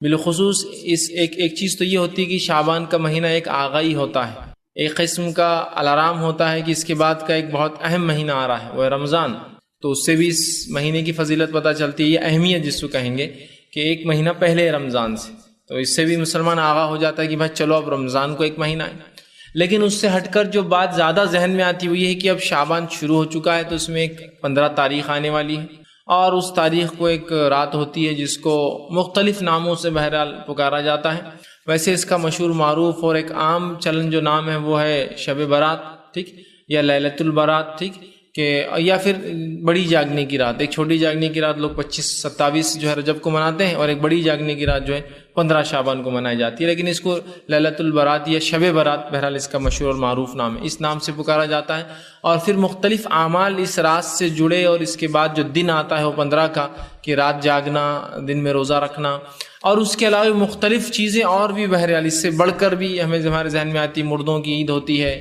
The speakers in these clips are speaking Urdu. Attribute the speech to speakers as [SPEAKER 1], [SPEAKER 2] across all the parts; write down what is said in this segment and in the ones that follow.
[SPEAKER 1] بالخصوص اس ایک چیز تو یہ ہوتی ہے کہ شعبان کا مہینہ ایک آغائی ہوتا ہے، ایک قسم کا الارم ہوتا ہے کہ اس کے بعد کا ایک بہت اہم مہینہ آ رہا ہے، وہ ہے رمضان۔ تو اس سے بھی اس مہینے کی فضیلت پتہ چلتی ہے، یہ اہمیت جس کو کہیں گے کہ ایک مہینہ پہلے رمضان سے، تو اس سے بھی مسلمان آگاہ ہو جاتا ہے کہ بھائی چلو اب رمضان کو ایک مہینہ ہے۔ لیکن اس سے ہٹ کر جو بات زیادہ ذہن میں آتی ہے وہ یہ ہے کہ اب شعبان شروع ہو چکا ہے، تو اس میں ایک 15 تاریخ آنے والی ہے، اور اس تاریخ کو ایک رات ہوتی ہے جس کو مختلف ناموں سے بہرحال پکارا جاتا ہے۔ ویسے اس کا مشہور معروف اور ایک عام چلن جو نام ہے وہ ہے شب برات، ٹھیک، یا لیلۃ البرات، ٹھیک، کہ یا پھر بڑی جاگنے کی رات۔ ایک چھوٹی جاگنے کی رات لوگ 25-27 جو ہے رجب کو مناتے ہیں، اور ایک بڑی جاگنے کی رات جو ہے 15 شعبان کو منائی جاتی ہے، لیکن اس کو لیلۃ البرات یا شب برات بہرحال اس کا مشہور اور معروف نام ہے، اس نام سے پکارا جاتا ہے۔ اور پھر مختلف اعمال اس رات سے جڑے، اور اس کے بعد جو دن آتا ہے وہ 15 کا، کہ رات جاگنا، دن میں روزہ رکھنا، اور اس کے علاوہ مختلف چیزیں اور بھی بہرحال اس سے بڑھ کر بھی ہمیں ہمارے ذہن میں آتی، مردوں کی عید ہوتی ہے،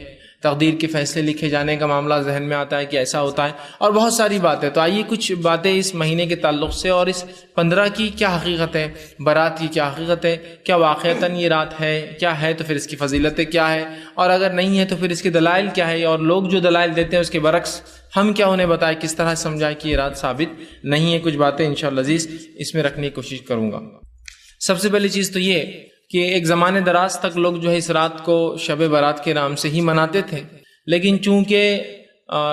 [SPEAKER 1] تقدیر کے فیصلے لکھے جانے کا معاملہ ذہن میں آتا ہے کہ ایسا ہوتا ہے، اور بہت ساری باتیں۔ تو آئیے کچھ باتیں اس مہینے کے تعلق سے، اور اس 15 کی کیا حقیقت ہے، برات کی کیا حقیقت ہے، کیا واقعتاً یہ رات ہے، کیا ہے تو پھر اس کی فضیلتیں کیا ہے، اور اگر نہیں ہے تو پھر اس کے دلائل کیا ہے، اور لوگ جو دلائل دیتے ہیں اس کے برعکس ہم کیا انہیں بتائیں، کس طرح سمجھائیں کہ یہ رات ثابت نہیں ہے۔ کچھ باتیں انشاءاللہ عزیز اس میں رکھنے کی کوشش کروں گا۔ سب سے پہلی چیز تو یہ کہ ایک زمانے دراز تک لوگ جو ہے اس رات کو شب برات کے نام سے ہی مناتے تھے، لیکن چونکہ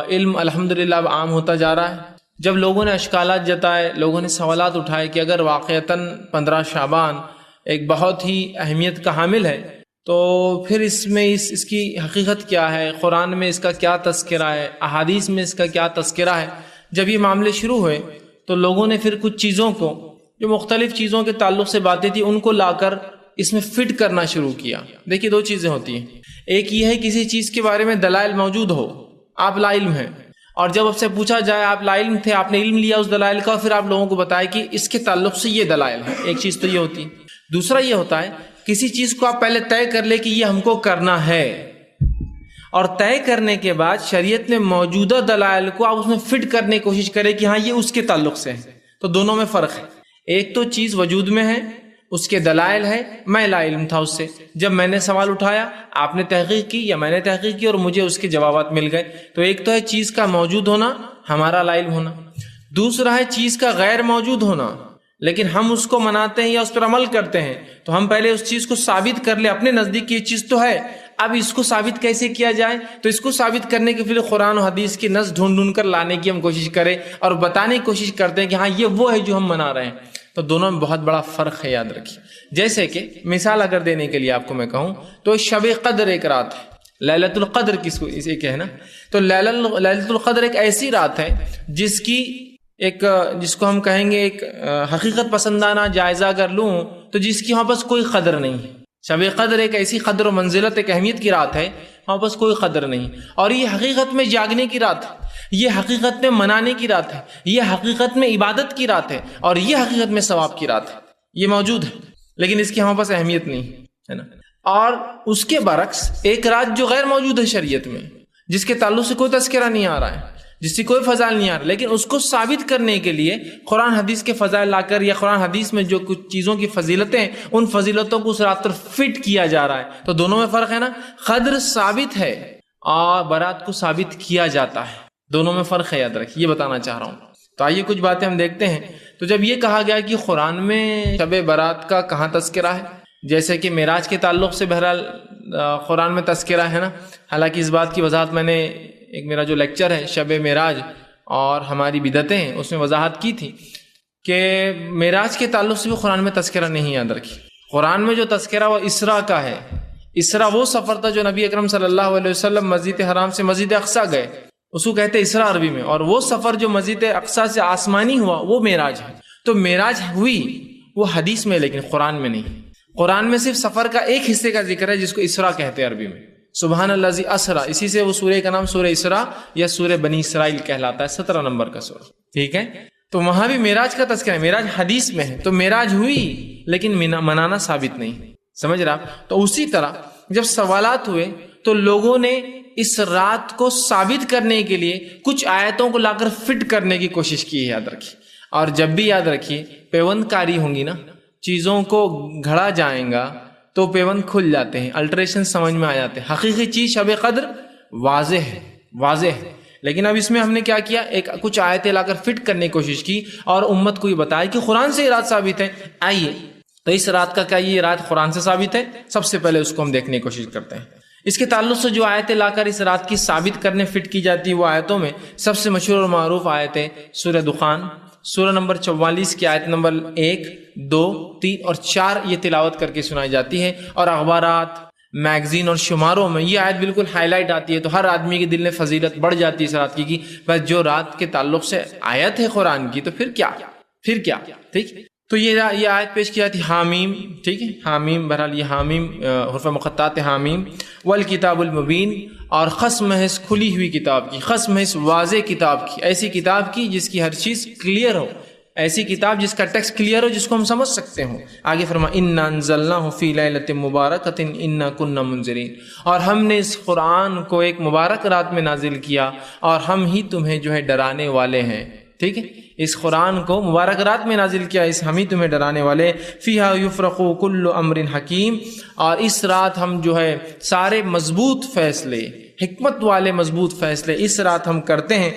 [SPEAKER 1] علم الحمدللہ اب عام ہوتا جا رہا ہے، جب لوگوں نے اشکالات جتائے، لوگوں نے سوالات اٹھائے کہ اگر واقعتاً 15 شعبان ایک بہت ہی اہمیت کا حامل ہے، تو پھر اس میں اس کی حقیقت کیا ہے، قرآن میں اس کا کیا تذکرہ ہے، احادیث میں اس کا کیا تذکرہ ہے۔ جب یہ معاملے شروع ہوئے تو لوگوں نے پھر کچھ چیزوں کو، جو مختلف چیزوں کے تعلق سے باتیں تھیں، ان کو لا کر اس میں فٹ کرنا شروع کیا۔ دیکھیے دو چیزیں ہوتی ہیں، ایک یہ ہے کسی چیز کے بارے میں دلائل موجود ہو، آپ لا علم ہیں، اور جب آپ سے پوچھا جائے آپ لا علم تھے، آپ نے علم لیا اس دلائل کا، اور پھر آپ لوگوں کو بتائے کہ اس کے تعلق سے یہ دلائل ہے۔ ایک چیز تو یہ ہوتی ہے۔ دوسرا یہ ہوتا ہے کسی چیز کو آپ پہلے طے کر لیں کہ یہ ہم کو کرنا ہے، اور طے کرنے کے بعد شریعت میں موجودہ دلائل کو آپ اس میں فٹ کرنے کی کوشش کریں کہ ہاں یہ اس کے تعلق سے ہے۔ تو دونوں میں فرق ہے، ایک تو چیز وجود میں ہے، اس کے دلائل ہے، میں لا علم تھا اس سے، جب میں نے سوال اٹھایا آپ نے تحقیق کی یا میں نے تحقیق کی اور مجھے اس کے جوابات مل گئے۔ تو ایک تو ہے چیز کا موجود ہونا، ہمارا لا علم ہونا، دوسرا ہے چیز کا غیر موجود ہونا، لیکن ہم اس کو مناتے ہیں یا اس پر عمل کرتے ہیں۔ تو ہم پہلے اس چیز کو ثابت کر لیں اپنے نزدیک یہ چیز تو ہے، اب اس کو ثابت کیسے کیا جائے، تو اس کو ثابت کرنے کے پھر قرآن و حدیث کی نص ڈھونڈ کر لانے کی ہم کوشش کریں، اور بتانے کی کوشش کرتے ہیں کہ ہاں یہ وہ ہے جو ہم منا رہے ہیں۔ تو دونوں میں بہت بڑا فرق ہے، یاد رکھیے۔ جیسے کہ مثال اگر دینے کے لیے آپ کو میں کہوں تو شب قدر ایک رات ہے، لیلۃ القدر کس کو اسے کہنا، تو لیلۃ القدر ایک ایسی رات ہے جس کی جس کو ہم کہیں گے ایک حقیقت پسندانہ جائزہ اگر لوں تو جس کی وہاں پاس کوئی قدر نہیں ہے۔ شب قدر ایک ایسی قدر و منزلت، ایک اہمیت کی رات ہے، وہاں پاس کوئی قدر نہیں، اور یہ حقیقت میں جاگنے کی رات ہے، یہ حقیقت میں منانے کی رات ہے، یہ حقیقت میں عبادت کی رات ہے، اور یہ حقیقت میں ثواب کی رات ہے۔ یہ موجود ہے لیکن اس کی ہمارے پاس اہمیت نہیں ہے نا۔ اور اس کے برعکس ایک رات جو غیر موجود ہے شریعت میں، جس کے تعلق سے کوئی تذکرہ نہیں آ رہا ہے، جس کی کوئی فضائل نہیں آ رہا، لیکن اس کو ثابت کرنے کے لیے قرآن حدیث کے فضائل لا کر، یا قرآن حدیث میں جو کچھ چیزوں کی فضیلتیں ہیں ان فضیلتوں کو اس رات پر فٹ کیا جا رہا ہے۔ تو دونوں میں فرق ہے نا، قدر ثابت ہے اور برات کو ثابت کیا جاتا ہے، دونوں میں فرق ہے، یاد رکھیے، یہ بتانا چاہ رہا ہوں۔ تو آئیے کچھ باتیں ہم دیکھتے ہیں۔ تو جب یہ کہا گیا کہ قرآن میں شب برات کا کہاں تذکرہ ہے، جیسے کہ معراج کے تعلق سے بہرحال قرآن میں تذکرہ ہے نا، حالانکہ اس بات کی وضاحت میں نے ایک میرا جو لیکچر ہے شب معراج اور ہماری بدعتیں ہیں اس میں وضاحت کی تھی کہ معراج کے تعلق سے بھی قرآن میں تذکرہ نہیں، یاد رکھیے۔ قرآن میں جو تذکرہ وہ اسراء کا ہے۔ اسراء وہ سفر تھا جو نبی اکرم صلی اللہ علیہ وسلم مسجد حرام سے مسجد اقصیٰ گئے، اس کو کہتے اسراء عربی میں، اور وہ سفر جو مسجد اقصیٰ سے آسمانی ہوا وہ معراج ہے۔ تو معراج ہوئی وہ حدیث میں، لیکن قرآن میں نہیں۔ قرآن میں صرف سفر کا ایک حصے کا ذکر ہے جس کو اسراء کہتے ہیں عربی میں، سبحان الذی اسریٰ، اسی سے وہ سورہ کا نام سورہ اسراء یا سورہ بنی اسرائیل کہلاتا ہے، 17 نمبر کا سورہ، ٹھیک ہے۔ تو وہاں بھی معراج کا تذکرہ ہے، معراج حدیث میں ہے، تو معراج ہوئی لیکن منانا ثابت نہیں، سمجھ رہا۔ تو اسی طرح جب سوالات ہوئے تو لوگوں نے اس رات کو ثابت کرنے کے لیے کچھ آیتوں کو لا کر فٹ کرنے کی کوشش کی ہے، یاد رکھیے۔ اور جب بھی یاد رکھیے پیوند کاری ہوں گی نا، چیزوں کو گھڑا جائیں گا تو پیوند کھل جاتے ہیں، الٹریشن سمجھ میں آ جاتے ہیں. حقیقی چیز شب قدر واضح ہے. لیکن اب اس میں ہم نے کیا کیا، کچھ آیتیں لا کر فٹ کرنے کی کوشش کی اور امت کو یہ بتایا کہ قرآن سے یہ رات ثابت ہے. آئیے تو اس رات کا کیا یہ رات قرآن سے ثابت ہے؟ سب سے پہلے اس کو ہم دیکھنے کی کوشش کرتے ہیں. اس کے تعلق سے جو آیتیں لا کر اس رات کی ثابت کرنے فٹ کی جاتی ہے، وہ آیتوں میں سب سے مشہور اور معروف آیتیں سورہ دخان، سورہ نمبر 44 کی آیت نمبر 1، 2، 3 اور 4 یہ تلاوت کر کے سنائی جاتی ہے. اور اخبارات، میگزین اور شماروں میں یہ آیت بالکل ہائی لائٹ آتی ہے، تو ہر آدمی کے دل میں فضیلت بڑھ جاتی ہے اس رات کی بس جو رات کے تعلق سے آیت ہے قرآن کی، تو پھر کیا. ٹھیک، تو یہ آیت پیش کی جاتی حامیم. ٹھیک ہے، حامیم، بہرحال یہ حامیم حروف مقطعات حامیم والکتاب المبین، اور قسم ہے اس کھلی ہوئی کتاب کی، قسم ہے اس واضح کتاب کی، ایسی کتاب کی جس کی ہر چیز کلیئر ہو، ایسی کتاب جس کا ٹیکسٹ کلیئر ہو، جس کو ہم سمجھ سکتے ہوں. آگے فرما انا انزلناہ فی لیلۃ مبارکۃ انا کنا منذرین، اور ہم نے اس قرآن کو ایک مبارک رات میں نازل کیا اور ہم ہی تمہیں جو ہے ڈرانے والے ہیں. ٹھیک ہے، اس قرآن کو مبارک رات میں نازل کیا، ہم ہی تمہیں ڈرانے والے. فیہا یفرق کل امر حکیم، اور اس رات ہم جو ہے سارے مضبوط فیصلے، حکمت والے مضبوط فیصلے اس رات ہم کرتے ہیں.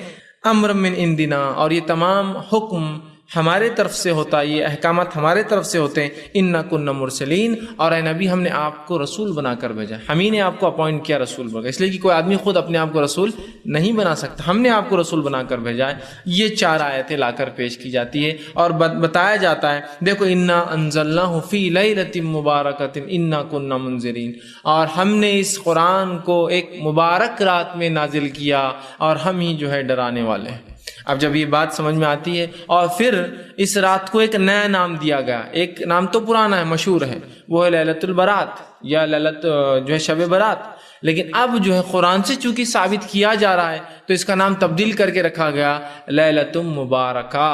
[SPEAKER 1] امر من عندنا، اور یہ تمام حکم ہمارے طرف سے ہوتا ہے، یہ احکامات ہمارے طرف سے ہوتے ہیں. انا کنا مرسلین، اور اے نبی ہم نے آپ کو رسول بنا کر بھیجا، ہم ہی نے آپ کو اپوائنٹ کیا رسول بنا، اس لیے کہ کوئی آدمی خود اپنے آپ کو رسول نہیں بنا سکتا، ہم نے آپ کو رسول بنا کر بھیجا ہے. یہ 4 آیتیں لا کر پیش کی جاتی ہے اور بتایا جاتا ہے دیکھو انا انزلناہ فی لیلۃ مبارکۃ انا کنا منذرین، اور ہم نے اس قرآن کو ایک مبارک رات میں نازل کیا اور ہم ہی جو ہے ڈرانے والے ہیں. اب جب یہ بات سمجھ میں آتی ہے اور پھر اس رات کو ایک نیا نام دیا گیا، ایک نام تو پرانا ہے، مشہور ہے، وہ ہے لیلۃ البرات یا لیلۃ جو ہے شب برات، لیکن اب جو ہے قرآن سے چونکہ ثابت کیا جا رہا ہے تو اس کا نام تبدیل کر کے رکھا گیا لیلۃ مبارکہ،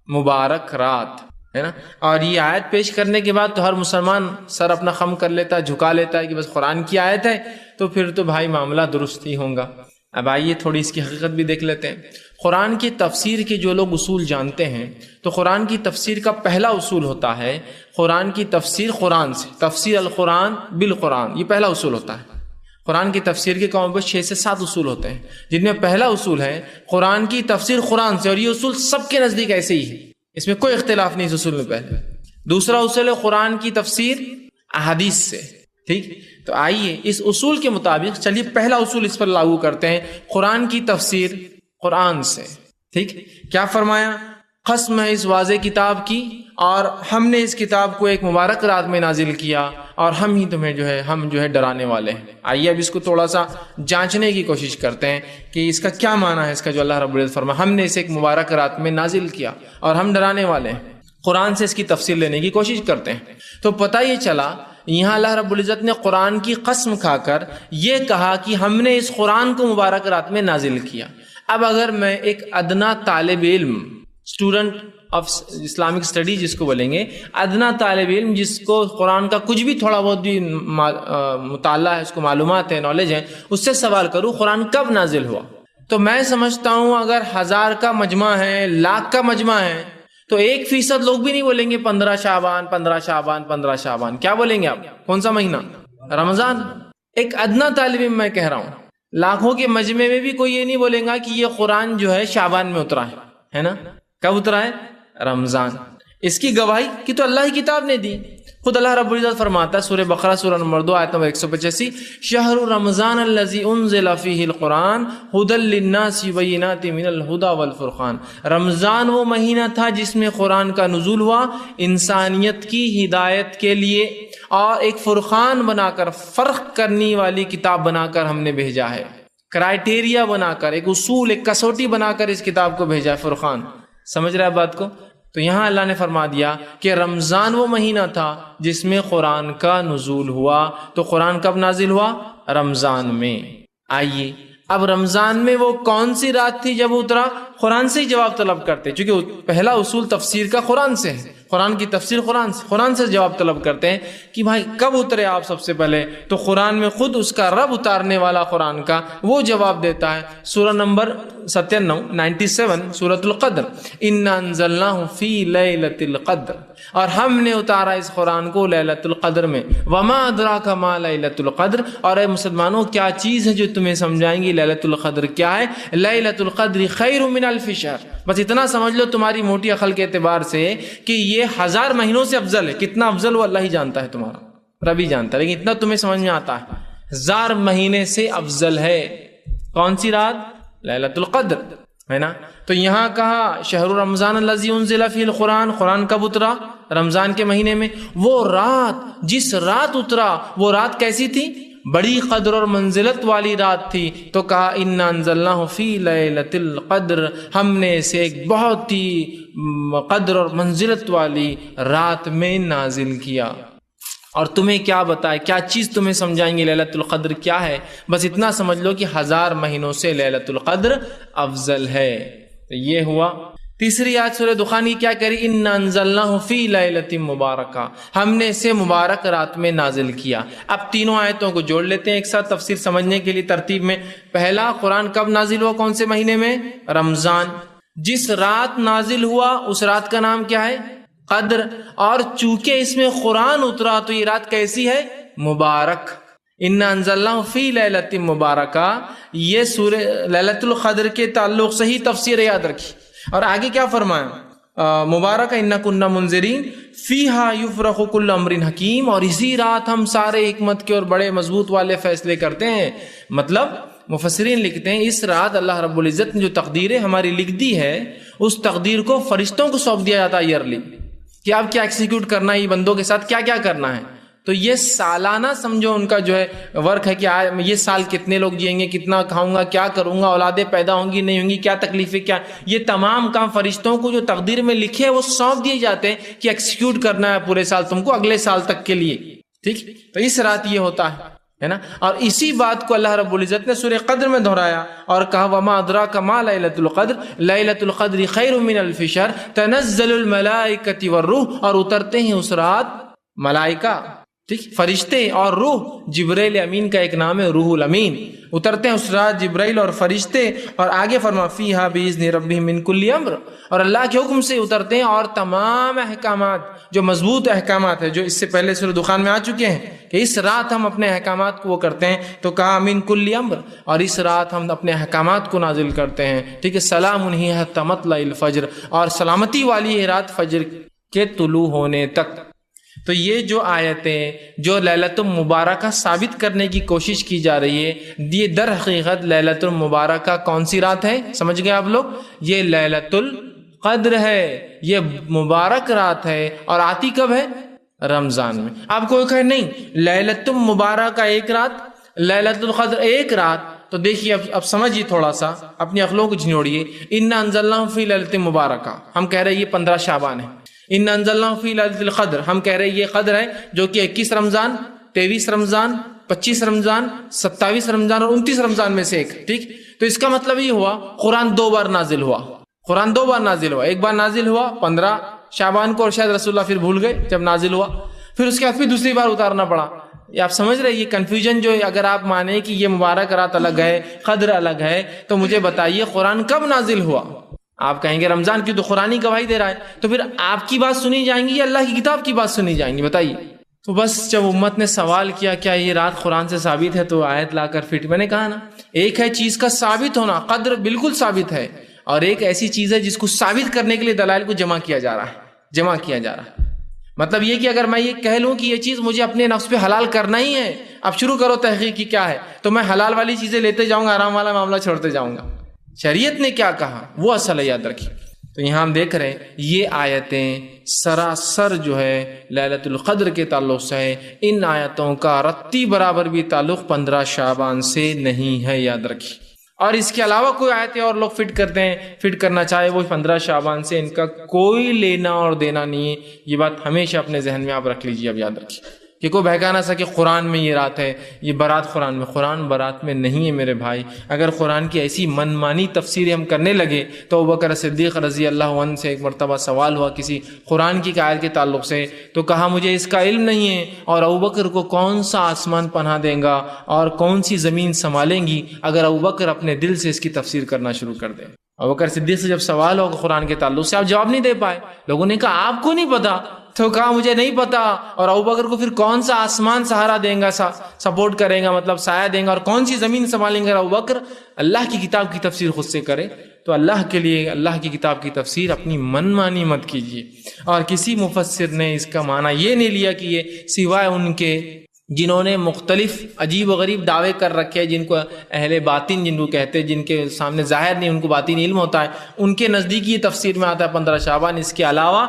[SPEAKER 1] مبارک رات ہے نا. اور یہ آیت پیش کرنے کے بعد تو ہر مسلمان سر اپنا خم کر لیتا ہے، جھکا لیتا ہے کہ بس قرآن کی آیت ہے تو پھر تو بھائی معاملہ درست ہی ہوگا. اب آئیے تھوڑی اس کی حقیقت بھی دیکھ لیتے ہیں. قرآن کی تفسیر کے جو لوگ اصول جانتے ہیں تو قرآن کی تفسیر کا پہلا اصول ہوتا ہے قرآن کی تفسیر قرآن سے، تفسیر القرآن بالقرآن، یہ پہلا اصول ہوتا ہے. قرآن کی تفسیر کے قوم پر 6 سے 7 اصول ہوتے ہیں، جن میں پہلا اصول ہے قرآن کی تفسیر قرآن سے، اور یہ اصول سب کے نزدیک ایسے ہی ہے، اس میں کوئی اختلاف نہیں اس اصول میں. پہلے دوسرا اصول ہے قرآن کی تفسیر احادیث سے. ٹھیک، تو آئیے اس اصول کے مطابق چلیے پہلا اصول اس پر لاگو کرتے ہیں، قرآن کی تفسیر قرآن سے. ٹھیک، کیا فرمایا؟ قسم ہے اس واضح کتاب کی، اور ہم نے اس کتاب کو ایک مبارک رات میں نازل کیا اور ہم ہی تمہیں جو ہے ہم جو ہے ڈرانے والے ہیں. آئیے اب اس کو تھوڑا سا جانچنے کی کوشش کرتے ہیں کہ اس کا کیا معنی ہے، اس کا جو اللہ رب العزت فرمایا ہم نے اسے ایک مبارک رات میں نازل کیا اور ہم ڈرانے والے ہیں. قرآن سے اس کی تفسیر لینے کی کوشش کرتے ہیں. تو پتہ یہ چلا یہاں اللہ رب العزت نے قرآن کی قسم کھا کر یہ کہا کہ ہم نے اس قرآن کو مبارک رات میں نازل کیا. اب اگر میں ایک ادنا طالب علم، اسٹوڈنٹ آف اسلامک اسٹڈی جس کو بولیں گے، ادنا طالب علم جس کو قرآن کا کچھ بھی تھوڑا بہت بھی مطالعہ ہے، اس کو معلومات ہے، نالج ہے، اس سے سوال کروں قرآن کب نازل ہوا، تو میں سمجھتا ہوں اگر 1000 کا مجمع ہے، لاکھ کا مجمع ہے، تو 1% لوگ بھی نہیں بولیں گے 15 شعبان 15 شعبان 15 شعبان. کیا بولیں گے آپ؟ کون سا مہینہ؟ رمضان. ایک ادنا طالب علم میں کہہ رہا ہوں، لاکھوں کے مجمع میں بھی کوئی یہ نہیں بولے گا کہ یہ قرآن جو ہے شعبان میں اترا ہے نا. کب اترا ہے؟ رمضان. اس کی گواہی کہ تو اللہ کی کتاب نے دی. خود اللہ رب العزت فرماتا ہے سورہ بقرہ سورہ نمبر 2 آیت نمبر 185، شہر رمضان الذی انزل فیہ القرآن ھدی للناس وبینات من الھدی والفرقان. رمضان وہ مہینہ تھا جس میں قرآن کا نزول ہوا انسانیت کی ہدایت کے لیے، اور ایک فرقان بنا کر، فرق کرنے والی کتاب بنا کر ہم نے بھیجا ہے، کرائٹیریا بنا کر، ایک اصول، ایک کسوٹی بنا کر اس کتاب کو بھیجا ہے، فرقان. سمجھ رہے ہیں بات کو؟ تو یہاں اللہ نے فرما دیا کہ رمضان وہ مہینہ تھا جس میں قرآن کا نزول ہوا. تو قرآن کب نازل ہوا؟ رمضان میں. آئیے اب رمضان میں وہ کون سی رات تھی جب اترا؟ قرآن سے ہی جواب طلب کرتے ہیں، چونکہ پہلا اصول تفسیر کا قرآن سے ہے، قرآن کی تفسیر قرآن سے جواب طلب کرتے ہیں کہ بھائی کب اترے آپ سب سے پہلے، تو قرآن میں خود اس کا رب اتارنے والا قرآن کا وہ جواب دیتا ہے۔ سورہ نمبر 97 سورۃ القدر، انا انزلناہ فی لیلۃ القدر، اور ہم نے اتارا اس قرآن کو لیلۃ القدر میں، وما ادراک ما لیلۃ القدر، اور اے مسلمانوں کیا چیز ہے جو تمہیں سمجھائیں گی لیلۃ القدر کیا ہے؟ لیلۃ القدر خیر من الف شہر، بس اتنا سمجھ لو تمہاری موٹی عقل کے اعتبار سے کہ یہ 1000 مہینوں سے افضل ہے۔ کتنا افضل وہ اللہ ہی جانتا ہے، تمہارا رب ہی جانتا ہے، لیکن اتنا تمہیں سمجھ میں آتا ہے 1000 مہینے سے افضل ہے۔ کون سی رات؟ لیلۃ القدر، ہے نا؟ تو یہاں کہا شہر رمضان الذی انزل فیہ القرآن، قرآن کب اترا؟ رمضان کے مہینے میں۔ وہ رات، جس رات اترا وہ رات کیسی تھی؟ بڑی قدر اور منزلت والی رات تھی، تو کہا انا انزلناہ فی لیلۃ القدر، ہم نے اسے ایک بہت ہی قدر اور منزلت والی رات میں نازل کیا۔ اور تمہیں کیا بتائے، کیا چیز تمہیں سمجھائیں گے لیلۃ القدر کیا ہے؟ بس اتنا سمجھ لو کہ 1000 مہینوں سے لیلۃ القدر افضل ہے۔ تو یہ ہوا۔ تیسری آیت سورہ دخان کی کیا کہہ رہی؟ انا انزلناہ فی لیلۃ مبارکہ، ہم نے اسے مبارک رات میں نازل کیا۔ اب تینوں آیتوں کو جوڑ لیتے ہیں ایک ساتھ تفسیر سمجھنے کے لیے ترتیب میں۔ پہلا، قرآن کب نازل ہوا؟ کون سے مہینے میں؟ رمضان۔ جس رات نازل ہوا اس رات کا نام کیا ہے؟ قدر۔ اور چونکہ اس میں قرآن اترا تو یہ رات کیسی ہے؟ مبارک۔ انا انزلناہ فی لیلۃ مبارکہ، یہ سورہ لیلۃ القدر کے تعلق سے ہی تفسیر یاد رکھی۔ اور آگے کیا فرمایا؟ مبارک انا کنا منذرین فیہا یفرق کل امر حکیم، اور اسی رات ہم سارے حکمت کے اور بڑے مضبوط والے فیصلے کرتے ہیں۔ مطلب مفسرین لکھتے ہیں اس رات اللہ رب العزت نے جو تقدیریں ہماری لکھ دی ہے، اس تقدیر کو فرشتوں کو سونپ دیا جاتا ہے ایئرلی، کہ آپ کیا ایکسیکیوٹ کرنا ہے، یہ بندوں کے ساتھ کیا کیا کرنا ہے۔ تو یہ سالانہ سمجھو ان کا جو ہے ورک ہے کہ یہ سال کتنے لوگ جئیں گے، کتنا کھاؤں گا، کیا کروں گا، اولادیں پیدا ہوں گی نہیں ہوں گی، کیا تکلیفیں، کیا، یہ تمام کام فرشتوں کو جو تقدیر میں لکھے وہ سونپ دیے جاتے ہیں کہ ایکسیکیوٹ کرنا ہے پورے سال تم کو، اگلے سال تک کے لیے۔ ٹھیک، تو اس رات یہ ہوتا ہے نا۔ اور اسی بات کو اللہ رب العزت نے سورہ قدر میں دہرایا اور کہا وما ادراک ما لیلۃ القدر، لیلۃ القدر خیر من الف شہر تنزل الملائکۃ والروح، اور اترتے ہیں اس رات ملائکہ، ٹھیک، فرشتے اور روح۔ جبرائیل امین کا ایک نام ہے روح الامین، اترتے ہیں اس رات جبرائیل اور فرشتے۔ اور آگے فرما فیہا باذن ربہم من کل امر، اور اللہ کے حکم سے اترتے ہیں، اور تمام احکامات جو مضبوط احکامات ہیں جو اس سے پہلے سورہ دخان میں آ چکے ہیں کہ اس رات ہم اپنے احکامات کو وہ کرتے ہیں، تو کہا من کل امر، اور اس رات ہم اپنے احکامات کو نازل کرتے ہیں۔ ٹھیک ہے، سلام ہی حتی مطلع الفجر، اور سلامتی والی ہے رات فجر کے طلوع ہونے تک۔ تو یہ جو آیتیں جو لیلۃ المبارکہ ثابت کرنے کی کوشش کی جا رہی ہے، یہ در حقیقت لیلۃ المبارکہ کون سی رات ہے؟ سمجھ گئے آپ لوگ؟ یہ لیلۃ القدر ہے، یہ مبارک رات ہے، اور آتی کب ہے؟ رمضان میں۔ آپ کو کہے نہیں لیلۃ المبارکہ ایک رات، لیلۃ القدر ایک رات، تو دیکھیے اب سمجھیے، تھوڑا سا اپنی عقلوں کو جھنجھوڑیے۔ انا انزلناہ فی لیلۃ مبارکہ، ہم کہہ رہے ہیں یہ 15 شعبان ہے۔ ان انزلناہ فی لیلۃ القدر، ہم کہہ رہے ہیں یہ قدر ہے جو کہ 21 رمضان، 23 رمضان، 25 رمضان، 27 رمضان اور 29 رمضان میں سے ایک۔ ٹھیک، تو اس کا مطلب یہ ہوا قرآن 2 بار نازل ہوا، قرآن 2 بار نازل ہوا۔ ایک بار نازل ہوا 15 شعبان کو، اور شاید رسول اللہ پھر بھول گئے جب نازل ہوا، پھر اس کے بعد پھر دوسری بار اتارنا پڑا۔ یہ آپ سمجھ رہے یہ کنفیوژن جو ہے، اگر آپ مانیں کہ یہ مبارک رات الگ ہے، قدر الگ ہے، تو مجھے بتائیے قرآن کب نازل ہوا؟ آپ کہیں گے رمضان کی، تو قرآن ہی گواہی دے رہا ہے، تو پھر آپ کی بات سنی جائیں گی یا اللہ کی کتاب کی بات سنی جائیں گی؟ بتائیے۔ تو بس جب امت نے سوال کیا کیا یہ رات قرآن سے ثابت ہے، تو آیت لا کر فٹ، میں نے کہا نا، ایک ہے چیز کا ثابت ہونا، قدر بالکل ثابت ہے، اور ایک ایسی چیز ہے جس کو ثابت کرنے کے لیے دلائل کو جمع کیا جا رہا ہے۔ مطلب یہ کہ اگر میں یہ کہہ لوں کہ یہ چیز مجھے اپنے نفس پہ حلال کرنا ہی ہے، اب شروع کرو تحقیق کی کیا ہے، تو میں حلال والی چیزیں لیتے جاؤں گا، حرام والا معاملہ چھوڑتے جاؤں گا۔ شریعت نے کیا کہا وہ اصل ہے، یاد رکھیے۔ تو یہاں ہم دیکھ رہے ہیں یہ آیتیں سراسر جو ہے لیلۃ القدر کے تعلق سے ہے۔ ان آیتوں کا رتی برابر بھی تعلق 15 شعبان سے نہیں ہے، یاد رکھیے۔ اور اس کے علاوہ کوئی آیتیں اور لوگ فٹ کرتے ہیں، فٹ کرنا چاہے وہ 15 شعبان سے، ان کا کوئی لینا اور دینا نہیں ہے۔ یہ بات ہمیشہ اپنے ذہن میں آپ رکھ لیجیے، اب یاد رکھیے کہ کوئی بہکا نہ سکے قرآن میں یہ رات ہے، یہ برات قرآن میں. قرآن برات میں نہیں ہے میرے بھائی. اگر قرآن کی ایسی من مانی تفسیریں ہم کرنے لگے تو ابوبکر صدیق رضی اللہ عنہ سے ایک مرتبہ سوال ہوا کسی قرآن کی آیت کے تعلق سے، تو کہا مجھے اس کا علم نہیں ہے، اور ابوبکر کو کون سا آسمان پناہ دیں گا اور کون سی زمین سنبھالیں گی اگر ابوبکر اپنے دل سے اس کی تفسیر کرنا شروع کر دیں. ابوبکر صدیق سے جب سوال ہوگا قرآن کے تعلق سے، آپ جواب نہیں دے پائے. لوگوں نے کہا آپ کو نہیں پتا، تو کہا مجھے نہیں پتا، اور ابوبکر کو پھر کون سا آسمان سہارا دیں گا، سپورٹ کرے گا، مطلب سایہ دیں گا، اور کون سی زمین سنبھالیں گے. ابوبکر اللہ کی کتاب کی تفسیر خود سے کرے. تو اللہ کے لیے اللہ کی کتاب کی تفسیر اپنی من مانی مت کیجیے. اور کسی مفسر نے اس کا معنی یہ نہیں لیا کہ یہ سوائے ان کے جنہوں نے مختلف عجیب و غریب دعوے کر رکھے، جن کو اہل باطن جن کو کہتے ہیں، جن کے سامنے ظاہر نہیں، ان کو باطن علم ہوتا ہے، ان کے نزدیک یہ تفسیر میں آتا ہے 15 شعبان. اس کے علاوہ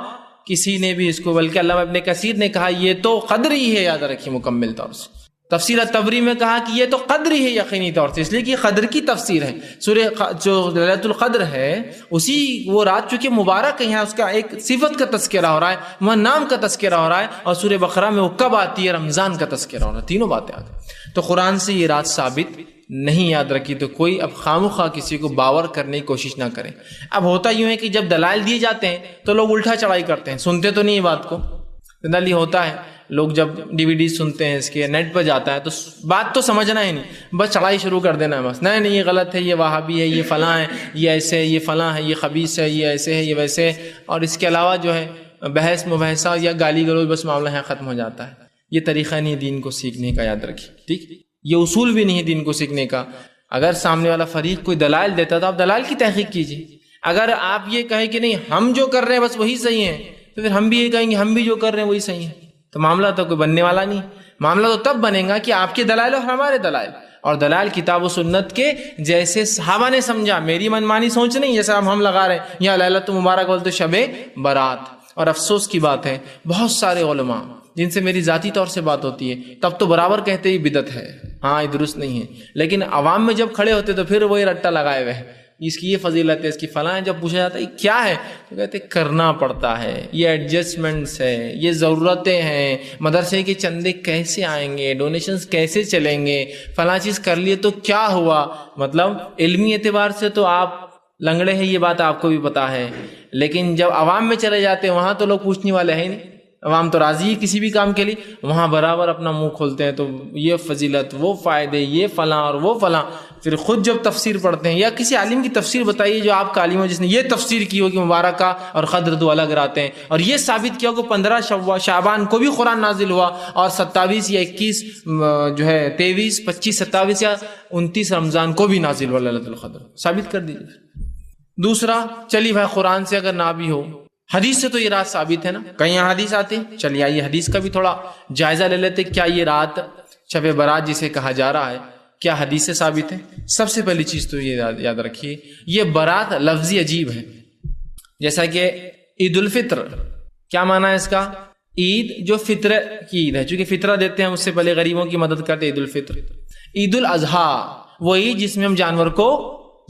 [SPEAKER 1] کسی نے بھی اس کو، بلکہ علامہ ابن کثیر نے کہا یہ تو قدری ہے، یاد رکھیے مکمل طور سے. تفسیر الطبری میں کہا کہ یہ تو قدری ہے یقینی طور سے، اس لیے کہ یہ قدر کی تفسیر ہے. سورہ جو لیلۃ القدر ہے اسی وہ رات چونکہ مبارک ہے، یہاں اس کا ایک صفت کا تذکرہ ہو رہا ہے، وہاں نام کا تذکرہ ہو رہا ہے، اور سورہ بقرہ میں وہ کب آتی ہے، رمضان کا تذکرہ ہو رہا ہے. تینوں باتیں آ گئی. تو قرآن سے یہ رات ثابت نہیں، یاد رکھی. تو کوئی اب خامخواہ کسی کو باور کرنے کی کوشش نہ کریں. اب ہوتا یوں ہے کہ جب دلائل دیے جاتے ہیں تو لوگ الٹا چڑھائی کرتے ہیں، سنتے تو نہیں یہ بات کو. جنرلی ہوتا ہے لوگ جب DVD سنتے ہیں اس کے، نیٹ پہ جاتا ہے تو بات تو سمجھنا ہی نہیں، بس چڑھائی شروع کر دینا ہے. بس نہیں یہ غلط ہے، یہ وہابی ہے، یہ فلاں ہے، یہ ایسے ہے، یہ فلاں ہے، یہ خبیث ہے، یہ ایسے ہے، یہ ویسے ہے. اور اس کے علاوہ جو ہے بحث مباحثہ یا گالی گلوچ، بس معاملہ یہاں ختم ہو جاتا ہے. یہ طریقہ نہیں دین کو سیکھنے کا، یاد رکھیے. ٹھیک، یہ اصول بھی نہیں ہے دین کو سیکھنے کا. اگر سامنے والا فریق کوئی دلائل دیتا تو آپ دلائل کی تحقیق کیجیے. اگر آپ یہ کہیں کہ نہیں ہم جو کر رہے ہیں بس وہی صحیح ہے، تو پھر ہم بھی یہ کہیں گے ہم بھی جو کر رہے ہیں وہی صحیح ہے. تو معاملہ تو کوئی بننے والا نہیں. معاملہ تو تب بنے گا کہ آپ کے دلائل اور ہمارے دلائل، اور دلائل کتاب و سنت کے جیسے صحابہ نے سمجھا. میری منمانی سوچ نہیں جیسے ہم لگا رہے ہیں یا لیلۃ مبارک بولتے شب برات. اور افسوس کی بات ہے بہت سارے علماء جن سے میری ذاتی طور سے بات ہوتی ہے تب تو برابر کہتے ہی بدعت ہے، ہاں یہ درست نہیں ہے، لیکن عوام میں جب کھڑے ہوتے تو پھر وہی رٹا لگائے ہوئے، اس کی یہ فضیلت ہے، اس کی فلاں. جب پوچھا جاتا ہے کیا ہے تو کہتے کرنا پڑتا ہے، یہ ایڈجسٹمنٹس ہے، یہ ضرورتیں ہیں، مدرسے کے چندے کیسے آئیں گے، ڈونیشنز کیسے چلیں گے، فلاں چیز کر لیے تو کیا ہوا. مطلب علمی اعتبار سے تو آپ لنگڑے ہیں، یہ بات آپ کو بھی پتا ہے، لیکن جب عوام میں چلے جاتے ہیں وہاں تو لوگ پوچھنے والے ہیں نہیں. عوام تو راضی ہے کسی بھی کام کے لیے، وہاں برابر اپنا منہ کھولتے ہیں. تو یہ فضیلت، وہ فائدے، یہ فلاں اور وہ فلاں. پھر خود جب تفسیر پڑھتے ہیں یا کسی عالم کی تفسیر بتائیے جو آپ کا عالم ہو، جس نے یہ تفسیر کی ہو کہ مبارکہ اور قدر دو الگ راتیں، اور یہ ثابت کیا ہو کہ 15 شعبان کو بھی قرآن نازل ہوا، اور 27 یا 21 جو ہے 23 25 27 یا 29 رمضان کو بھی نازل ہوا لیلۃ القدر. ثابت کر دیجیے. دوسرا، چلیے بھائی قرآن سے اگر نہ بھی ہو، حدیث سے تو یہ رات ثابت ہے نا، کہیں حدیث آتے ہیں. چلیے آئیے حدیث کا بھی تھوڑا جائزہ لے لیتے. کیا یہ رات شب برات جسے کہا جا رہا ہے کیا حدیث سے ثابت ہے؟ سب سے پہلی چیز تو یہ یاد رکھیے، یہ برات لفظی عجیب ہے. جیسا کہ عید الفطر، کیا معنی ہے اس کا؟ عید جو فطر کی عید ہے، چونکہ فطرہ دیتے ہیں، اس سے پہلے غریبوں کی مدد کرتے. عید الفطر. عید الاضحیٰ وہ عید جس میں ہم جانور کو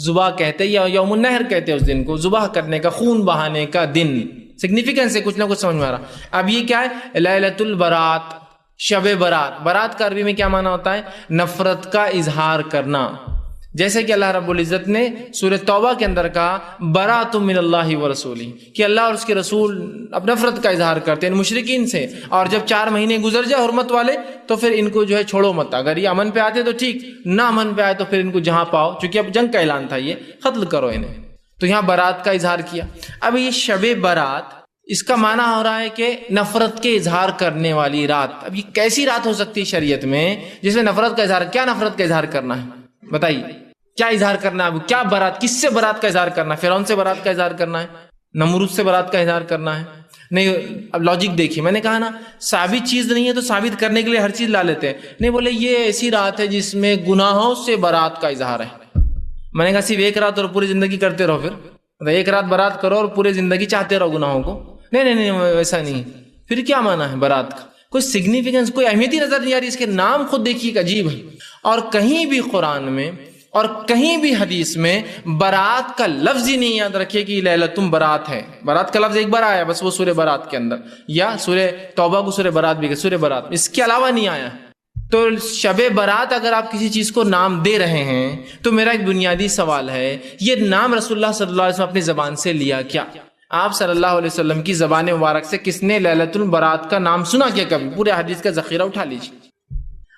[SPEAKER 1] ذبح کہتے ہیں، یا یوم النحر کہتے ہیں اس دن کو، ذبح کرنے کا، خون بہانے کا دن. سگنیفیکنس ہے، کچھ نہ کچھ سمجھ میں آ رہا. اب یہ کیا ہے؟ لیلۃ البرات، شب برات. برات کا عربی میں کیا معنی ہوتا ہے؟ نفرت کا اظہار کرنا. جیسے کہ اللہ رب العزت نے سورہ توبہ کے اندر کہا برات من اللہ ورسولہ، کہ اللہ اور اس کے رسول اپنے نفرت کا اظہار کرتے ہیں مشرکین سے. اور جب 4 مہینے گزر جائے حرمت والے تو پھر ان کو جو ہے چھوڑو مت. اگر یہ امن پہ آتے تو ٹھیک، نہ امن پہ آئے تو پھر ان کو جہاں پاؤ، چونکہ اب جنگ کا اعلان تھا، یہ قتل کرو انہیں. تو یہاں برات کا اظہار کیا. اب یہ شب برات، اس کا معنی ہو رہا ہے کہ نفرت کے اظہار کرنے والی رات. اب یہ کیسی رات ہو سکتی ہے شریعت میں جس میں نفرت کا اظہار؟ کیا نفرت کا اظہار کرنا ہے بتائیے؟ کیا اظہار کرنا ہے؟ اب کیا برات، کس سے برات کا اظہار کرنا ہے؟ فرعون سے برات کا اظہار کرنا ہے؟ نمرود سے برات کا اظہار کرنا ہے؟ نہیں. اب لاجک دیکھیے، میں نے کہا نا ثابت چیز نہیں ہے تو ثابت کرنے کے لیے ہر چیز لا لیتے ہیں. نہیں، بولے یہ ایسی رات ہے جس میں گناہوں سے برات کا اظہار ہے. میں نے کہا صرف ایک رات اور پوری زندگی کرتے رہو؟ پھر ایک رات برات کرو اور پوری زندگی چاہتے رہو گناہوں کو؟ نہیں، ویسا نہیں. پھر کیا معنی ہے برات کا؟ کوئی سگنیفیکنس، کوئی اہمیت ہی نظر نہیں آ رہی. اس کے نام خود دیکھیے عجیب ہے. اور کہیں بھی قرآن میں اور کہیں بھی حدیث میں برات کا لفظ ہی نہیں یاد رکھے کہ لیلۃ برات ہے. برات کا لفظ ایک بار آیا بس، وہ سورہ برات کے اندر، یا سورہ توبہ کو سورہ برات بھی کہ سورہ برات، اس کے علاوہ نہیں آیا. تو شب برات اگر آپ کسی چیز کو نام دے رہے ہیں تو میرا ایک بنیادی سوال ہے، یہ نام رسول اللہ صلی اللہ علیہ وسلم اپنی زبان سے لیا کیا؟ آپ صلی اللہ علیہ وسلم کی زبان مبارک سے کس نے لیلۃ البرات کا نام سنا کیا کبھی؟ پورے حدیث کا ذخیرہ اٹھا لیجیے.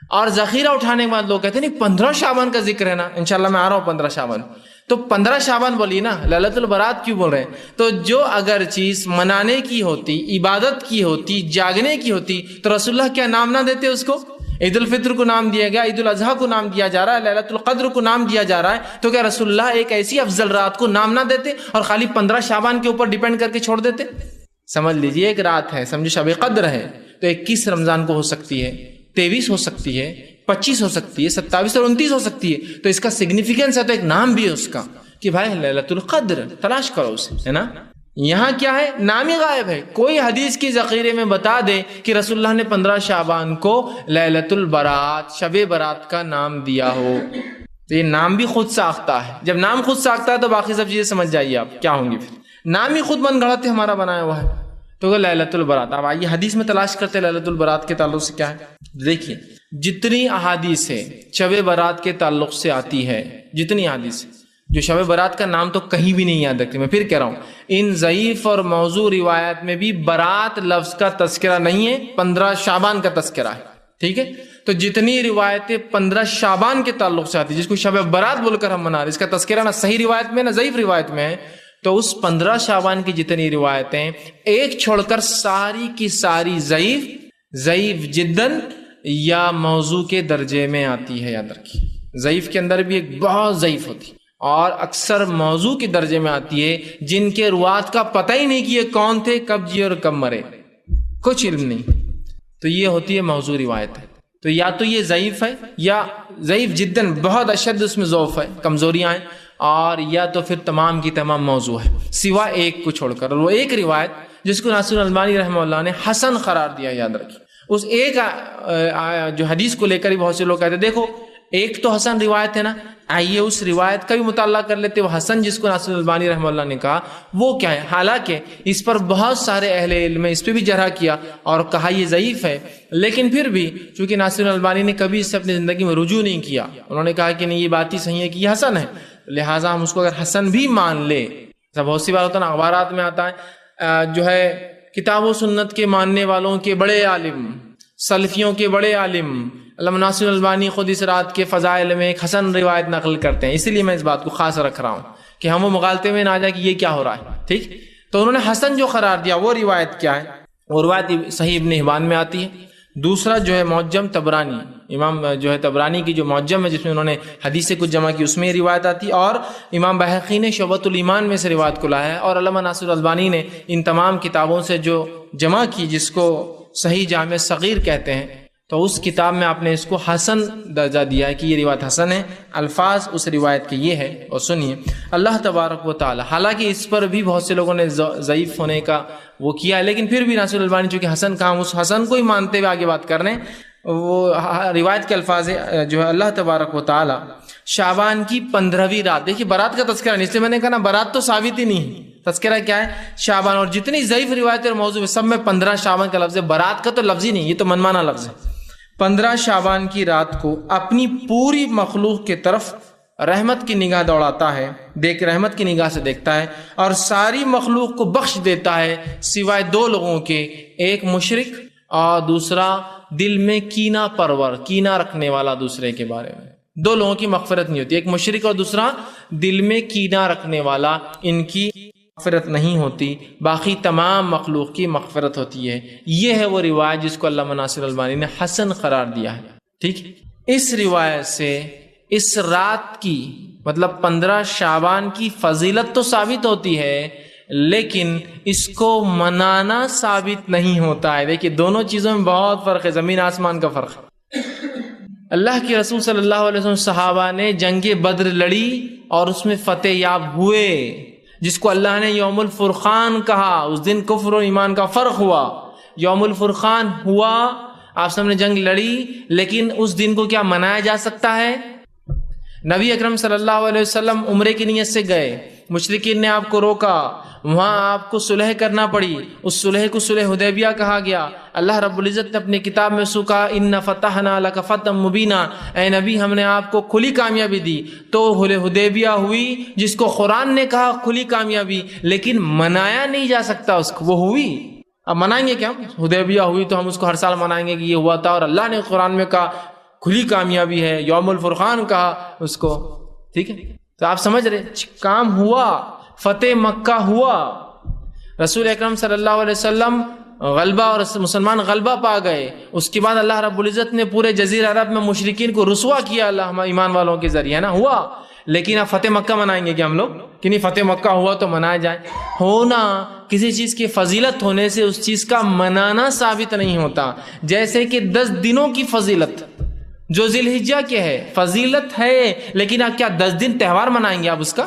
[SPEAKER 1] اور ذخیرہ اٹھانے کے بعد لوگ کہتے ہیں نہیں 15 شعبان کا ذکر ہے نا، انشاءاللہ میں آ رہا ہوں 15 شعبان. تو 15 شعبان بولی نا، لیلۃ البرات کیوں بول رہے ہیں؟ تو جو اگر چیز منانے کی ہوتی، عبادت کی ہوتی، جاگنے کی ہوتی تو رسول اللہ کیا نام نہ دیتے اس کو؟ عید الفطر کو نام دیا گیا، عید الاضحیٰ کو نام دیا جا رہا ہے، لیلۃ القدر کو نام دیا جا رہا ہے، تو کیا رسول اللہ ایک ایسی افضل رات کو نام نہ دیتے اور خالی 15 شعبان کے اوپر ڈیپینڈ کر کے چھوڑ دیتے؟ سمجھ لیجیے ایک رات ہے، سمجھو شب قدر ہے، تو 21 رمضان کو ہو سکتی ہے، 23 ہو سکتی ہے، 25 ہو سکتی ہے، 27 اور 29 ہو سکتی ہے. تو اس کا سگنیفیکنس ہے، تو ایک نام بھی ہے اس کا کہ بھائی لیلۃ القدر تلاش کرو اسے، ہے نا. یہاں کیا ہے؟ نام ہی غائب ہے. کوئی حدیث کی ذخیرے میں بتا دے کہ رسول اللہ نے 15 شعبان کو لیلۃ البرات، شب برات کا نام دیا ہو. تو یہ نام بھی خود ساختہ ہے. جب نام خود ساختہ ہے تو باقی سب چیزیں سمجھ جائیے آپ کیا ہوں گی. پھر نام ہی خود من گھڑت ہمارا بنایا ہوا ہے. تو لیلۃ البرات، اب آئیے حدیث میں تلاش کرتے لیلۃ البرات کے تعلق سے کیا ہے. دیکھیے جتنی احادیث ہے شب برات کے تعلق سے آتی ہے، جتنی احادیث جو شب برات کا نام تو کہیں بھی نہیں یاد رکھتے. میں پھر کہہ رہا ہوں، ان ضعیف اور موضوع روایت میں بھی برات لفظ کا تذکرہ نہیں ہے، 15 شعبان کا تذکرہ ہے. ٹھیک ہے، تو جتنی روایتیں 15 شعبان کے تعلق سے آتی جس کو شب برات بول کر ہم منا رہے، اس کا تذکرہ نہ صحیح روایت میں نہ ضعیف روایت میں ہے. تو اس 15 شعبان کی جتنی روایتیں ایک چھوڑ کر ساری کی ساری ضعیف جدن یا موضوع کے درجے میں آتی ہے. یاد رکھیے ضعیف کے اندر بھی ایک بہت ضعیف ہوتی اور اکثر موضوع کے درجے میں آتی ہے جن کے روات کا پتہ ہی نہیں کہ یہ کون تھے، کب جیے اور کب مرے، کچھ علم نہیں. تو یہ ہوتی ہے موضوع روایت ہے. تو یا تو یہ ضعیف ہے یا ضعیف جداً بہت اشد اس میں ضعف ہے، کمزوریاں ہیں، اور یا تو پھر تمام کی تمام موضوع ہے سوا ایک کو چھوڑ کر. اور وہ ایک روایت جس کو ناصر الالبانی رحمہ اللہ نے حسن قرار دیا. یاد رکھیے اس ایک جو حدیث کو لے کر ہی بہت سے لوگ کہتے ہیں دیکھو ایک تو حسن روایت ہے نا، آئیے اس روایت کا بھی مطالعہ کر لیتے. وہ حسن جس کو ناصر الالبانی رحمہ اللہ نے کہا وہ کیا ہے؟ حالانکہ اس پر بہت سارے اہل علم اس پہ بھی جرح کیا اور کہا یہ ضعیف ہے، لیکن پھر بھی چونکہ ناصر الالبانی نے کبھی اس سے اپنی زندگی میں رجوع نہیں کیا، انہوں نے کہا کہ نہیں یہ بات ہی صحیح ہے کہ یہ حسن ہے، لہٰذا ہم اس کو اگر حسن بھی مان لے. بہت سی بار ہوتا ہے نا، اخبارات میں آتا ہے جو ہے کتاب و سنت کے ماننے والوں کے بڑے عالم، سلفیوں کے بڑے عالم علامہ ناصر الالبانی خود اس رات کے فضائل میں ایک حسن روایت نقل کرتے ہیں. اسی لیے میں اس بات کو خاص رکھ رہا ہوں کہ ہم وہ مغالطے میں نہ آ جائے کہ یہ کیا ہو رہا ہے. ٹھیک، تو انہوں نے حسن جو قرار دیا وہ روایت کیا ہے؟ وہ روایت صحیح ابن حبان میں آتی ہے. دوسرا جو ہے معجم طبرانی، امام جو ہے طبرانی کی جو معجم ہے جس میں انہوں نے حدیث سے کچھ جمع کی، اس میں روایت آتی ہے. اور امام بہقی نے شعبۃ الایمان میں سے روایت کو لایا ہے. اور علامہ ناصر الالبانی نے ان تمام کتابوں سے جو جمع کی جس کو صحیح جامع صغیر کہتے ہیں، تو اس کتاب میں آپ نے اس کو حسن درجہ دیا ہے کہ یہ روایت حسن ہے. الفاظ اس روایت کے یہ ہے. اور سنیے اللہ تبارک و تعالی، حالانکہ اس پر بھی بہت سے لوگوں نے ضعیف ہونے کا وہ کیا ہے، لیکن پھر بھی ناصر الالبانی چونکہ حسن کہا، اس حسن کو ہی مانتے ہوئے آگے بات کر رہے ہیں. وہ روایت کے الفاظ جو ہے اللہ تبارک و تعالی شعبان کی 15ویں رات، دیکھیے برات کا تذکرہ نہیں، اس لیے میں نے کہا نا برات تو ثابت ہی نہیں ہے، تذکرہ کیا ہے؟ شعبان. اور جتنی ضعیف روایت اور موضوع سب میں 15 شعبان کا لفظ ہے، برات کا تو لفظ ہی نہیں، یہ تو منمانا لفظ ہے. 15 شعبان کی رات کو اپنی پوری مخلوق کے طرف رحمت کی نگاہ دوڑاتا ہے، رحمت کی نگاہ سے دیکھتا ہے اور ساری مخلوق کو بخش دیتا ہے سوائے 2 لوگوں کے، ایک مشرک اور دوسرا دل میں کینہ پرور، کینہ رکھنے والا دوسرے کے بارے میں. 2 لوگوں کی مغفرت نہیں ہوتی، ایک مشرک اور دوسرا دل میں کینہ رکھنے والا، ان کی مغفرت نہیں ہوتی، باقی تمام مخلوق کی مغفرت ہوتی ہے. یہ ہے وہ روایت جس کو علامہ ناصر الالبانی نے حسن قرار دیا ہے. ٹھیک، اس روایت سے اس رات کی مطلب 15 شعبان کی فضیلت تو ثابت ہوتی ہے، لیکن اس کو منانا ثابت نہیں ہوتا ہے. دیکھیے دونوں چیزوں میں بہت فرق ہے، زمین آسمان کا فرق ہے. اللہ کے رسول صلی اللہ علیہ وسلم صحابہ نے جنگ بدر لڑی اور اس میں فتح یاب ہوئے، جس کو اللہ نے یوم الفرقان کہا. اس دن کفر و ایمان کا فرق ہوا، یوم الفرقان ہوا، آپ سب نے جنگ لڑی، لیکن اس دن کو کیا منایا جا سکتا ہے؟ نبی اکرم صلی اللہ علیہ وسلم عمرے کی نیت سے گئے، مشرکین نے آپ کو روکا، وہاں آپ کو صلح کرنا پڑی، اس صلح کو صلح حدیبیہ کہا گیا۔ اللہ رب العزت نے اپنی کتاب میں کہا ان فتحنا لک فتحا مبینا، اے نبی ہم نے آپ کو کھلی کامیابی دی۔ تو حدیبیہ ہوئی جس کو قرآن نے کہا کھلی کامیابی، لیکن منایا نہیں جا سکتا اس کو، وہ ہوئی۔ اب منائیں گے کیا؟ حدیبیہ ہوئی تو ہم اس کو ہر سال منائیں گے کہ یہ ہوا تھا، اور اللہ نے قرآن میں کہا کھلی کامیابی ہے، یوم الفرقان کہا اس کو، ٹھیک ہے؟ تو آپ سمجھ رہے کام ہوا، فتح مکہ ہوا، رسول اکرم صلی اللہ علیہ وسلم غلبہ اور مسلمان غلبہ پا گئے۔ اس کے بعد اللہ رب العزت نے پورے جزیرہ عرب میں مشرکین کو رسوا کیا اللہ ہم ایمان والوں کے ذریعے، ہے نا، ہوا۔ لیکن اب فتح مکہ منائیں گے کہ ہم لوگ کہ نہیں فتح مکہ ہوا تو منایا جائے؟ ہونا کسی چیز کی فضیلت ہونے سے اس چیز کا منانا ثابت نہیں ہوتا۔ جیسے کہ 10 دنوں کی فضیلت جو ذی الحجہ کے ہے فضیلت ہے، لیکن آپ کیا 10 دن تہوار منائیں گے آپ اس کا؟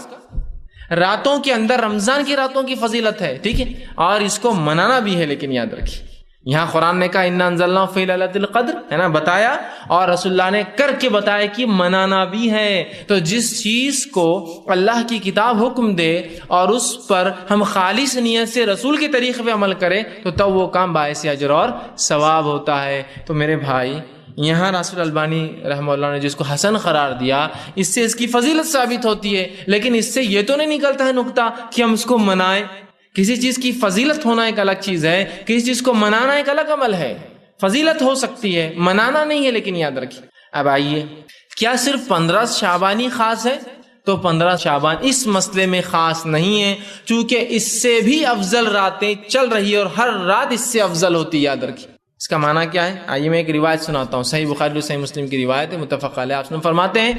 [SPEAKER 1] راتوں کے اندر رمضان کی راتوں کی فضیلت ہے، ٹھیک ہے، اور اس کو منانا بھی ہے، لیکن یاد رکھیے یہاں قرآن نے کہا انا انزلناہ فی لیلۃ القدر، ہے نا، بتایا، اور رسول اللہ نے کر کے بتایا کہ منانا بھی ہے۔ تو جس چیز کو اللہ کی کتاب حکم دے اور اس پر ہم خالص نیت سے رسول کے طریقے پہ عمل کریں تو تب وہ کام باعث اجر اور ثواب ہوتا ہے۔ تو میرے بھائی یہاں ناصر البانی رحمہ اللہ نے جس کو حسن قرار دیا، اس سے اس کی فضیلت ثابت ہوتی ہے، لیکن اس سے یہ تو نہیں نکلتا ہے نقطہ کہ ہم اس کو منائیں۔ کسی چیز کی فضیلت ہونا ایک الگ چیز ہے، کسی چیز کو منانا ایک الگ عمل ہے۔ فضیلت ہو سکتی ہے، منانا نہیں ہے، لیکن یاد رکھیے۔ اب آئیے، کیا صرف 15 شعبانی خاص ہے؟ تو 15 شعبان اس مسئلے میں خاص نہیں ہے، چونکہ اس سے بھی افضل راتیں چل رہی اور ہر رات اس سے افضل ہوتی، یاد رکھیے۔ اس کا معنی کیا ہے؟ آئیے میں ایک روایت سناتا ہوں، صحیح بخاری اور صحیح مسلم کی روایت ہے، متفق علیہ۔ آپ فرماتے ہیں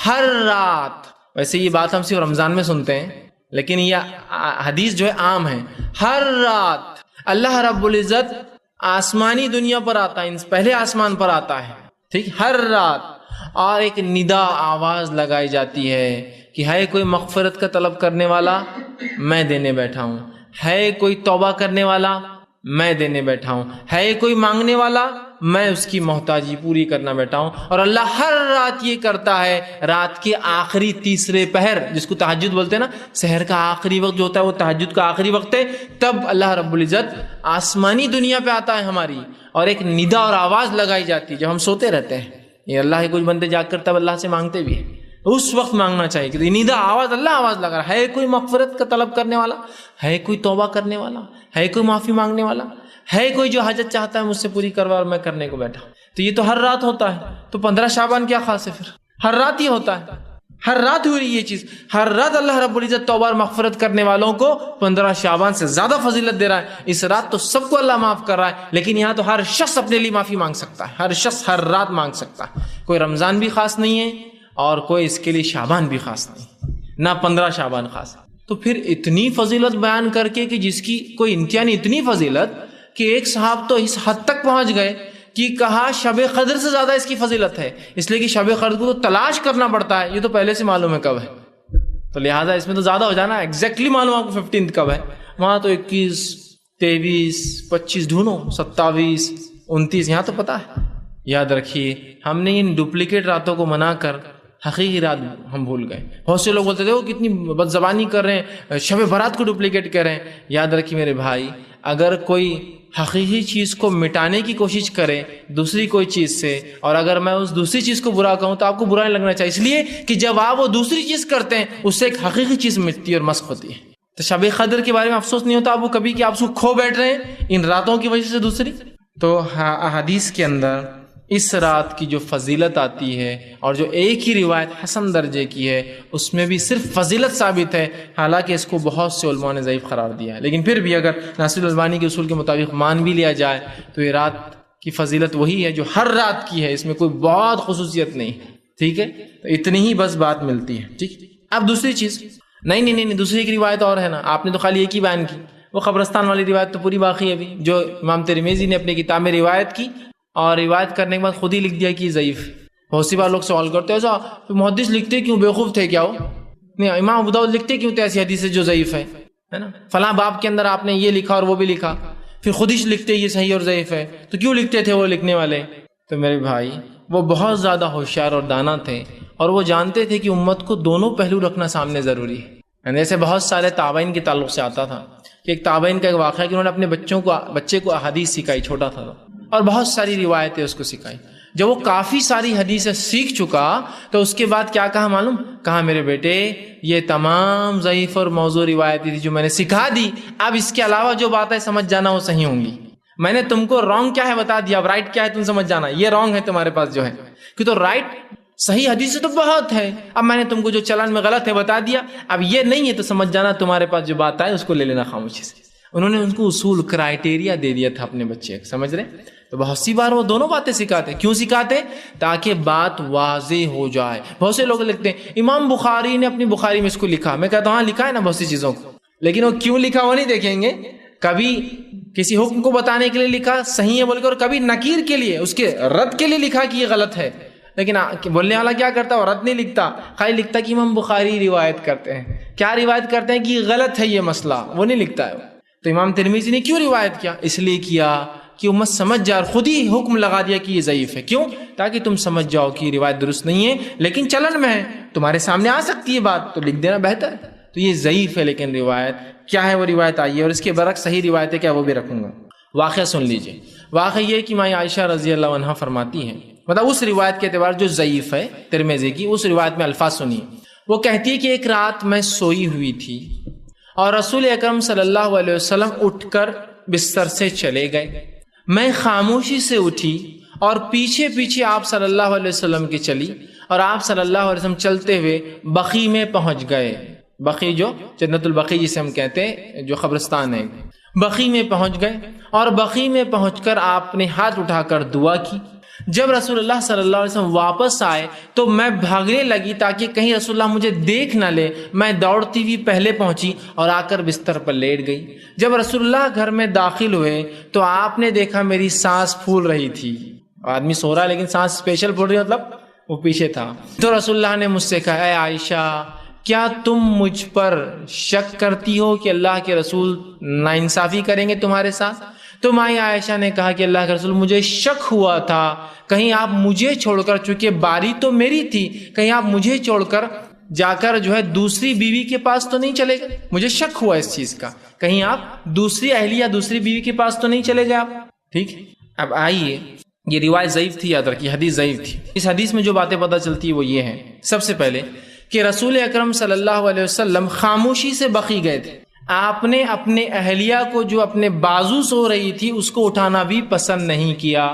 [SPEAKER 1] ہر رات، ویسے یہ بات ہم صرف رمضان میں سنتے ہیں لیکن یہ حدیث جو ہے عام ہے، ہر رات اللہ رب العزت آسمانی دنیا پر آتا ہے، پہلے آسمان پر آتا ہے، ٹھیک، ہر رات، اور ایک ندا آواز لگائی جاتی ہے کہ ہے کوئی مغفرت کا طلب کرنے والا، میں دینے بیٹھا ہوں، ہے کوئی توبہ کرنے والا، میں دینے بیٹھا ہوں، ہے کوئی مانگنے والا، میں اس کی محتاجی پوری کرنا بیٹھا ہوں۔ اور اللہ ہر رات یہ کرتا ہے، رات کے آخری تیسرے پہر جس کو تہجد بولتے ہیں نا، سحر کا آخری وقت جو ہوتا ہے وہ تہجد کا آخری وقت ہے، تب اللہ رب العزت آسمانی دنیا پہ آتا ہے ہماری، اور ایک ندا اور آواز لگائی جاتی ہے جب ہم سوتے رہتے ہیں۔ یہ اللہ کے کچھ بندے جاگ کر تب اللہ سے مانگتے بھی ہیں، اس وقت مانگنا چاہیے کہ ندا آواز، اللہ آواز لگا رہا ہے، کوئی مغفرت کا طلب کرنے والا، ہے کوئی توبہ کرنے والا، ہے کوئی معافی مانگنے والا، ہے کوئی جو حاجت چاہتا ہے مجھ سے پوری کروا، اور میں کرنے کو بیٹھا۔ تو یہ تو ہر رات ہوتا ہے، تو 15 شعبان کیا خاص ہے پھر؟ ہر رات ہی ہوتا ہے، ہر رات ہو رہی یہ چیز، ہر رات اللہ رب العزت توبہ اور مغفرت کرنے والوں کو 15 شعبان سے زیادہ فضیلت دے رہا ہے۔ اس رات تو سب کو اللہ معاف کر رہا ہے، لیکن یہاں تو ہر شخص اپنے لیے معافی مانگ سکتا ہے، ہر شخص ہر رات مانگ سکتا ہے، کوئی رمضان بھی خاص نہیں ہے اور کوئی اس کے لیے شعبان بھی خاص نہیں، نہ 15 شعبان خاص۔ تو پھر اتنی فضیلت بیان کر کے کہ جس کی کوئی انتہا نہیں، اتنی فضیلت کہ ایک صاحب تو اس حد تک پہنچ گئے کہ کہا شب قدر سے زیادہ اس کی فضیلت ہے، اس لیے کہ شب قدر کو تو تلاش کرنا پڑتا ہے، یہ تو پہلے سے معلوم ہے کب ہے، تو لہٰذا اس میں تو زیادہ ہو جانا، ایگزیکٹلی معلوم آپ کو 15 کب ہے، وہاں تو 21 23 25 ڈھونڈو، 27 29، یہاں تو پتا ہے۔ یاد رکھیے ہم نے ان ڈپلیکیٹ راتوں کو منا کر حقیقی رات ہم بھول گئے۔ بہت سے لوگ بولتے تھے وہ کتنی بد زبانی کر رہے ہیں، شب برات کو ڈپلیکیٹ کر رہے ہیں۔ یاد رکھیے میرے بھائی، اگر کوئی حقیقی چیز کو مٹانے کی کوشش کرے دوسری کوئی چیز سے، اور اگر میں اس دوسری چیز کو برا کہوں تو آپ کو برا نہیں لگنا چاہیے، اس لیے کہ جب آپ وہ دوسری چیز کرتے ہیں اس سے ایک حقیقی چیز مٹتی ہے اور مسخ ہوتی ہے۔ تو شب قدر کے بارے میں افسوس نہیں ہوتا آپ کو کبھی کہ آپ اس کو کھو بیٹھ رہے ہیں ان راتوں کی وجہ سے دوسری؟ تو احادیث کے اندر اس رات کی جو فضیلت آتی ہے اور جو ایک ہی روایت حسن درجے کی ہے اس میں بھی صرف فضیلت ثابت ہے، حالانکہ اس کو بہت سے علماء نے ضعیف قرار دیا ہے، لیکن پھر بھی اگر ناصر البانی کے اصول کے مطابق مان بھی لیا جائے تو یہ رات کی فضیلت وہی ہے جو ہر رات کی ہے، اس میں کوئی بہت خصوصیت نہیں، ٹھیک ہے؟ تو اتنی ہی بس بات ملتی ہے، ٹھیک۔ اب دوسری چیز، نہیں دوسری ایک روایت اور ہے نا، آپ نے تو خالی ایک ہی بیان کی، وہ قبرستان والی روایت تو پوری باقی ہے ابھی، جو امام ترمذی نے اپنی کتاب میں روایت کی اور روایت کرنے کے بعد خود ہی لکھ دیا کہ ضعیف۔ بہت سی بار لوگ سوال کرتے ہیں ایسا محدث لکھتے کیوں، بیوقوف تھے کیا ہو؟ نہیں، امام ابو داؤد لکھتے کیوں تھے ایسی حدیث جو ضعیف ہے نا، فلاں باب کے اندر آپ نے یہ لکھا اور وہ بھی لکھا، پھر خود ہی لکھتے یہ صحیح اور ضعیف ہے، تو کیوں لکھتے تھے وہ لکھنے والے؟ تو میرے بھائی وہ بہت زیادہ ہوشیار اور دانا تھے، اور وہ جانتے تھے کہ امت کو دونوں پہلو رکھنا سامنے ضروری ہے. یعنی ایسے بہت سارے تابعین کے تعلق سے آتا تھا کہ ایک تابعین کا ایک واقعہ کہ انہوں نے اپنے بچے کو احادیث سکھائی، چھوٹا تھا اور بہت ساری روایتیں اس کو سکھائی. جب وہ کافی ساری حدیثیں سیکھ چکا تو اس کے بعد کیا کہا معلوم؟ کہا میرے بیٹے یہ تمام ضعیف اور موضوع روایتیں تھی جو میں نے سکھا دی، اب اس کے علاوہ جو باتیں سمجھ جانا وہ صحیح ہوں گی. میں نے تم کو رانگ کیا ہے بتا دیا، اب رائٹ کیا ہے تم سمجھ جانا. یہ رانگ ہے تمہارے پاس جو ہے، کہ تو رائٹ صحیح حدیث تو بہت ہے، اب میں نے تم کو جو چلن میں غلط ہے بتا دیا، اب یہ نہیں ہے تو سمجھ جانا تمہارے پاس جو بات آئے اس کو لے لینا خاموشی سے. انہوں نے ان کو اصول کرائٹیریا دے دیا تھا اپنے بچے، سمجھ رہے؟ تو بہت سی بار وہ دونوں باتیں سکھاتے. کیوں سکھاتے؟ تاکہ بات واضح ہو جائے. بہت سے لوگ لکھتے ہیں امام بخاری نے اپنی بخاری میں اس کو لکھا. میں کہتا ہوں ہاں لکھا ہے نا بہت سی چیزوں کو، لیکن وہ کیوں لکھا وہ نہیں دیکھیں گے. کبھی کسی حکم کو بتانے کے لیے لکھا صحیح ہے بول کے، اور کبھی نکیر کے لیے، اس کے رد کے لیے لکھا کہ یہ غلط ہے. لیکن بولنے والا کیا کرتا ہے؟ وہ رد نہیں لکھتا، خالی لکھتا کہ امام بخاری روایت کرتے ہیں. کیا روایت کرتے ہیں؟ کہ غلط ہے یہ مسئلہ، وہ نہیں لکھتا ہے. تو امام ترمذی نے کیوں روایت کیا؟ اس لیے کیا کہ امت سمجھ جائے، اور خود ہی حکم لگا دیا کہ یہ ضعیف ہے. کیوں؟ تاکہ تم سمجھ جاؤ کہ یہ روایت درست نہیں ہے، لیکن چلن میں ہے، تمہارے سامنے آ سکتی ہے بات، تو لکھ دینا بہتر ہے. تو یہ ضعیف ہے، لیکن روایت کیا ہے وہ روایت آئی ہے، اور اس کے برعکس صحیح روایت ہے کیا وہ بھی رکھوں گا. واقعہ سن لیجئے. واقعہ یہ کہ ماں عائشہ رضی اللہ عنہا فرماتی ہیں، مطلب اس روایت کے اعتبار جو ضعیف ہے ترمذی کی، اس روایت میں الفاظ سنیے. وہ کہتی ہے کہ ایک رات میں سوئی ہوئی تھی اور رسول اکرم صلی اللہ علیہ وسلم اٹھ کر بستر سے چلے گئے. میں خاموشی سے اٹھی اور پیچھے پیچھے آپ صلی اللہ علیہ وسلم کی چلی، اور آپ صلی اللہ علیہ وسلم چلتے ہوئے بقیع میں پہنچ گئے. بقیع جو جنت البقیع جسے ہم کہتے ہیں، جو قبرستان ہے، بقیع میں پہنچ گئے. اور بقیع میں پہنچ کر آپ نے ہاتھ اٹھا کر دعا کی. جب رسول اللہ صلی اللہ علیہ وسلم واپس آئے تو میں بھاگنے لگی تاکہ کہیں رسول اللہ مجھے دیکھ نہ لے. میں دوڑتی ہوئی پہلے پہنچی اور آ کر بستر پر لیٹ گئی. جب رسول اللہ گھر میں داخل ہوئے تو آپ نے دیکھا میری سانس پھول رہی تھی. آدمی سو رہا ہے لیکن سانس اسپیشل پھول رہی، مطلب وہ پیچھے تھا. تو رسول اللہ نے مجھ سے کہا، اے عائشہ کیا تم مجھ پر شک کرتی ہو کہ اللہ کے رسول ناانصافی کریں گے تمہارے ساتھ؟ تو مائی عائشہ نے کہا کہ اللہ کے رسول مجھے شک ہوا تھا کہیں آپ مجھے چھوڑ کر، چونکہ باری تو میری تھی، کہیں آپ مجھے چھوڑ کر جا کر جو ہے دوسری بیوی کے پاس تو نہیں چلے گئے. مجھے شک ہوا اس چیز کا، کہیں آپ دوسری اہلیہ دوسری بیوی کے پاس تو نہیں چلے گئے آپ. ٹھیک، اب آئیے، یہ روایت ضعیف تھی، یاد رکھیے حدیث ضعیف تھی. اس حدیث میں جو باتیں پتہ چلتی ہے وہ یہ ہیں. سب سے پہلے کہ رسول اکرم صلی اللہ علیہ وسلم خاموشی سے بقیع گئے تھے. آپ نے اپنے اہلیہ کو جو اپنے بازو سو رہی تھی اس کو اٹھانا بھی پسند نہیں کیا.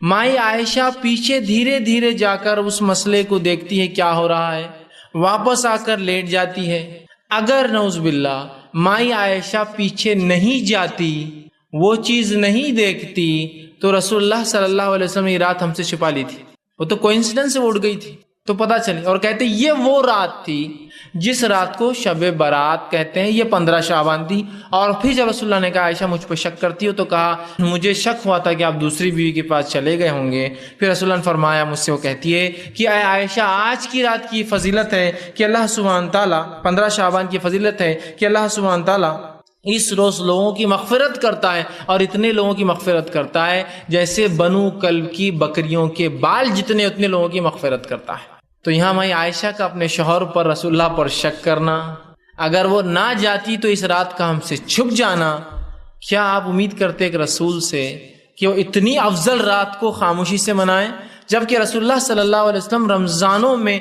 [SPEAKER 1] مائی عائشہ پیچھے دھیرے دھیرے جا کر اس مسئلے کو دیکھتی ہے کیا ہو رہا ہے، واپس آ کر لیٹ جاتی ہے. اگر نعوذ باللہ مائی عائشہ پیچھے نہیں جاتی، وہ چیز نہیں دیکھتی، تو رسول اللہ صلی اللہ علیہ وسلم یہ رات ہم سے چھپا لی تھی. وہ تو کوئنسیڈنس سے اٹھ گئی تھی تو پتہ چلی، اور کہتے یہ وہ رات تھی جس رات کو شب برات کہتے ہیں. یہ 15 شعبان تھی. اور پھر جب رسول اللہ نے کہا عائشہ مجھ پہ شک کرتی ہو، تو کہا مجھے شک ہوا تھا کہ آپ دوسری بیوی کے پاس چلے گئے ہوں گے. پھر رسول اللہ نے فرمایا مجھ سے، وہ کہتی ہے کہ اے عائشہ آج کی رات کی فضیلت ہے کہ اللہ سبحانہ تعالیٰ، 15 شعبان کی فضیلت ہے کہ اللہ سبحانہ تعالیٰ اس روز لوگوں کی مغفرت کرتا ہے، اور اتنے لوگوں کی مغفرت کرتا ہے جیسے بنو کلب کی بکریوں کے بال جتنے اتنے لوگوں کی مغفرت کرتا ہے. تو یہاں میں عائشہ کا اپنے شوہر پر، رسول اللہ پر شک کرنا، اگر وہ نہ جاتی تو اس رات کا ہم سے چھپ جانا، کیا آپ امید کرتے کہ رسول سے کہ وہ اتنی افضل رات کو خاموشی سے منائیں؟ جبکہ رسول اللہ صلی اللہ علیہ وسلم رمضانوں میں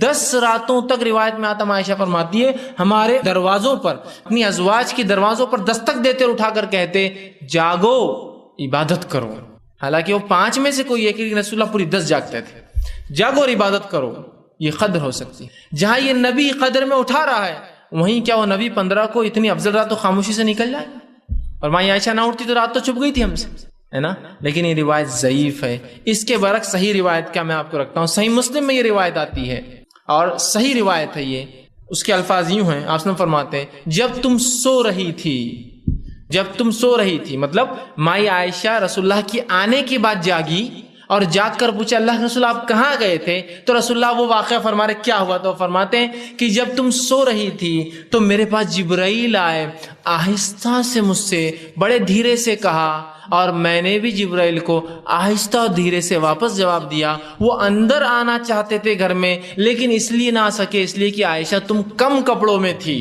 [SPEAKER 1] 10 راتوں تک، روایت میں آتا عائشہ فرماتی ہے، ہمارے دروازوں پر، اپنی ازواج کی دروازوں پر دستک دیتے اور اٹھا کر کہتے جاگو عبادت کرو. حالانکہ وہ 5 میں سے کوئی ایک، لیکن رسول اللہ پوری 10 جاگتے تھے. جاگو اور عبادت کرو، یہ قدر ہو سکتی. جہاں یہ نبی قدر میں اٹھا رہا ہے، وہیں کیا وہ نبی 15 کو اتنی افضل رات تو خاموشی سے نکل جائے؟ اور ماں عائشہ نہ اٹھتی تو رات تو چھپ گئی تھی ہم سے، ہے نا. لیکن یہ روایت ضعیف ہے. اس کے برعکس صحیح روایت کیا میں آپ کو رکھتا ہوں، صحیح مسلم میں یہ روایت آتی ہے، اور صحیح روایت ہے یہ. اس کے الفاظ یوں ہیں، آپ نے فرماتے ہیں جب تم سو رہی تھی، جب تم سو رہی تھی، مطلب مائی عائشہ رسول اللہ کی آنے کے بعد جاگی اور جاگ کر پوچھا اللہ کے رسول آپ کہاں گئے تھے؟ تو رسول اللہ وہ واقعہ فرما رہے کیا ہوا؟ تو فرماتے ہیں کہ جب تم سو رہی تھی تو میرے پاس جبرائیل آئے، آہستہ سے مجھ سے بڑے دھیرے سے کہا، اور میں نے بھی جبرائیل کو آہستہ اور دھیرے سے واپس جواب دیا۔ وہ اندر آنا چاہتے تھے گھر میں، لیکن اس لیے نہ آ سکے اس لیے کہ عائشہ تم کم کپڑوں میں تھی،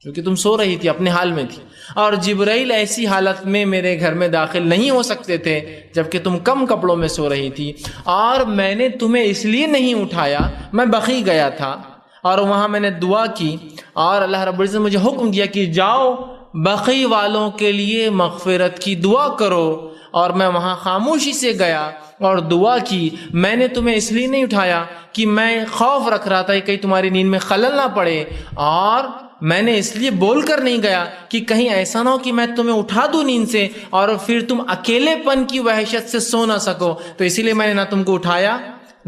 [SPEAKER 1] کیونکہ تم سو رہی تھی، اپنے حال میں تھی، اور جبرائیل ایسی حالت میں میرے گھر میں داخل نہیں ہو سکتے تھے جبکہ تم کم کپڑوں میں سو رہی تھی، اور میں نے تمہیں اس لیے نہیں اٹھایا، میں بقیع گیا تھا اور وہاں میں نے دعا کی، اور اللہ رب العزت نے مجھے حکم دیا کہ جاؤ بقیع والوں کے لیے مغفرت کی دعا کرو، اور میں وہاں خاموشی سے گیا اور دعا کی۔ میں نے تمہیں اس لیے نہیں اٹھایا کہ میں خوف رکھ رہا تھا کہ کہیں تمہاری نیند میں خلل نہ پڑے، اور میں نے اس لیے بول کر نہیں گیا کہ کہیں ایسا نہ ہو کہ میں تمہیں اٹھا دوں نیند سے اور پھر تم اکیلے پن کی وحشت سے سو نہ سکو، تو اسی لیے میں نے نہ تم کو اٹھایا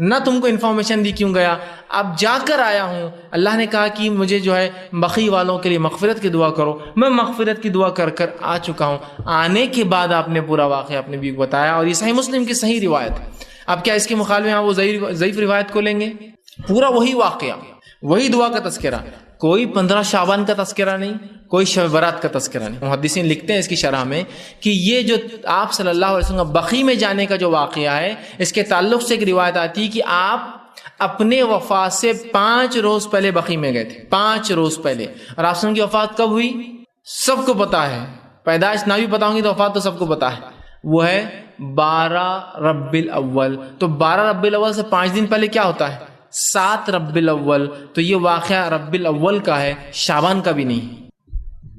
[SPEAKER 1] نہ تم کو انفارمیشن دی کیوں گیا۔ اب جا کر آیا ہوں، اللہ نے کہا کہ مجھے جو ہے بقیع والوں کے لیے مغفرت کی دعا کرو، میں مغفرت کی دعا کر کر آ چکا ہوں۔ آنے کے بعد آپ نے پورا واقعہ اپنے بیوی کو بتایا، اور یہ صحیح مسلم کی صحیح روایت ہے۔ اب کیا اس کے مخالفے میں وہ ضعیف روایت کو لیں گے؟ پورا وہی واقعہ، وہی دعا کا تذکرہ، کوئی 15 شعبان کا تذکرہ نہیں، کوئی شب برات کا تذکرہ نہیں۔ محدثین لکھتے ہیں اس کی شرح میں کہ یہ جو آپ صلی اللہ علیہ وسلم بقیع میں جانے کا جو واقعہ ہے، اس کے تعلق سے ایک روایت آتی ہے کہ آپ اپنے وفات سے 5 روز پہلے بقیع میں گئے تھے، 5 روز پہلے۔ اور آپ کی وفات کب ہوئی سب کو پتا ہے، پیدائش نہ بھی پتا ہوں گی تو وفات تو سب کو پتا ہے، وہ ہے 12 ربیع الاول۔ تو 12 ربیع الاول سے 5 دن پہلے کیا ہوتا ہے؟ 7 ربیع الاول۔ تو یہ واقعہ ربیع الاول کا ہے، شعبان کا بھی نہیں۔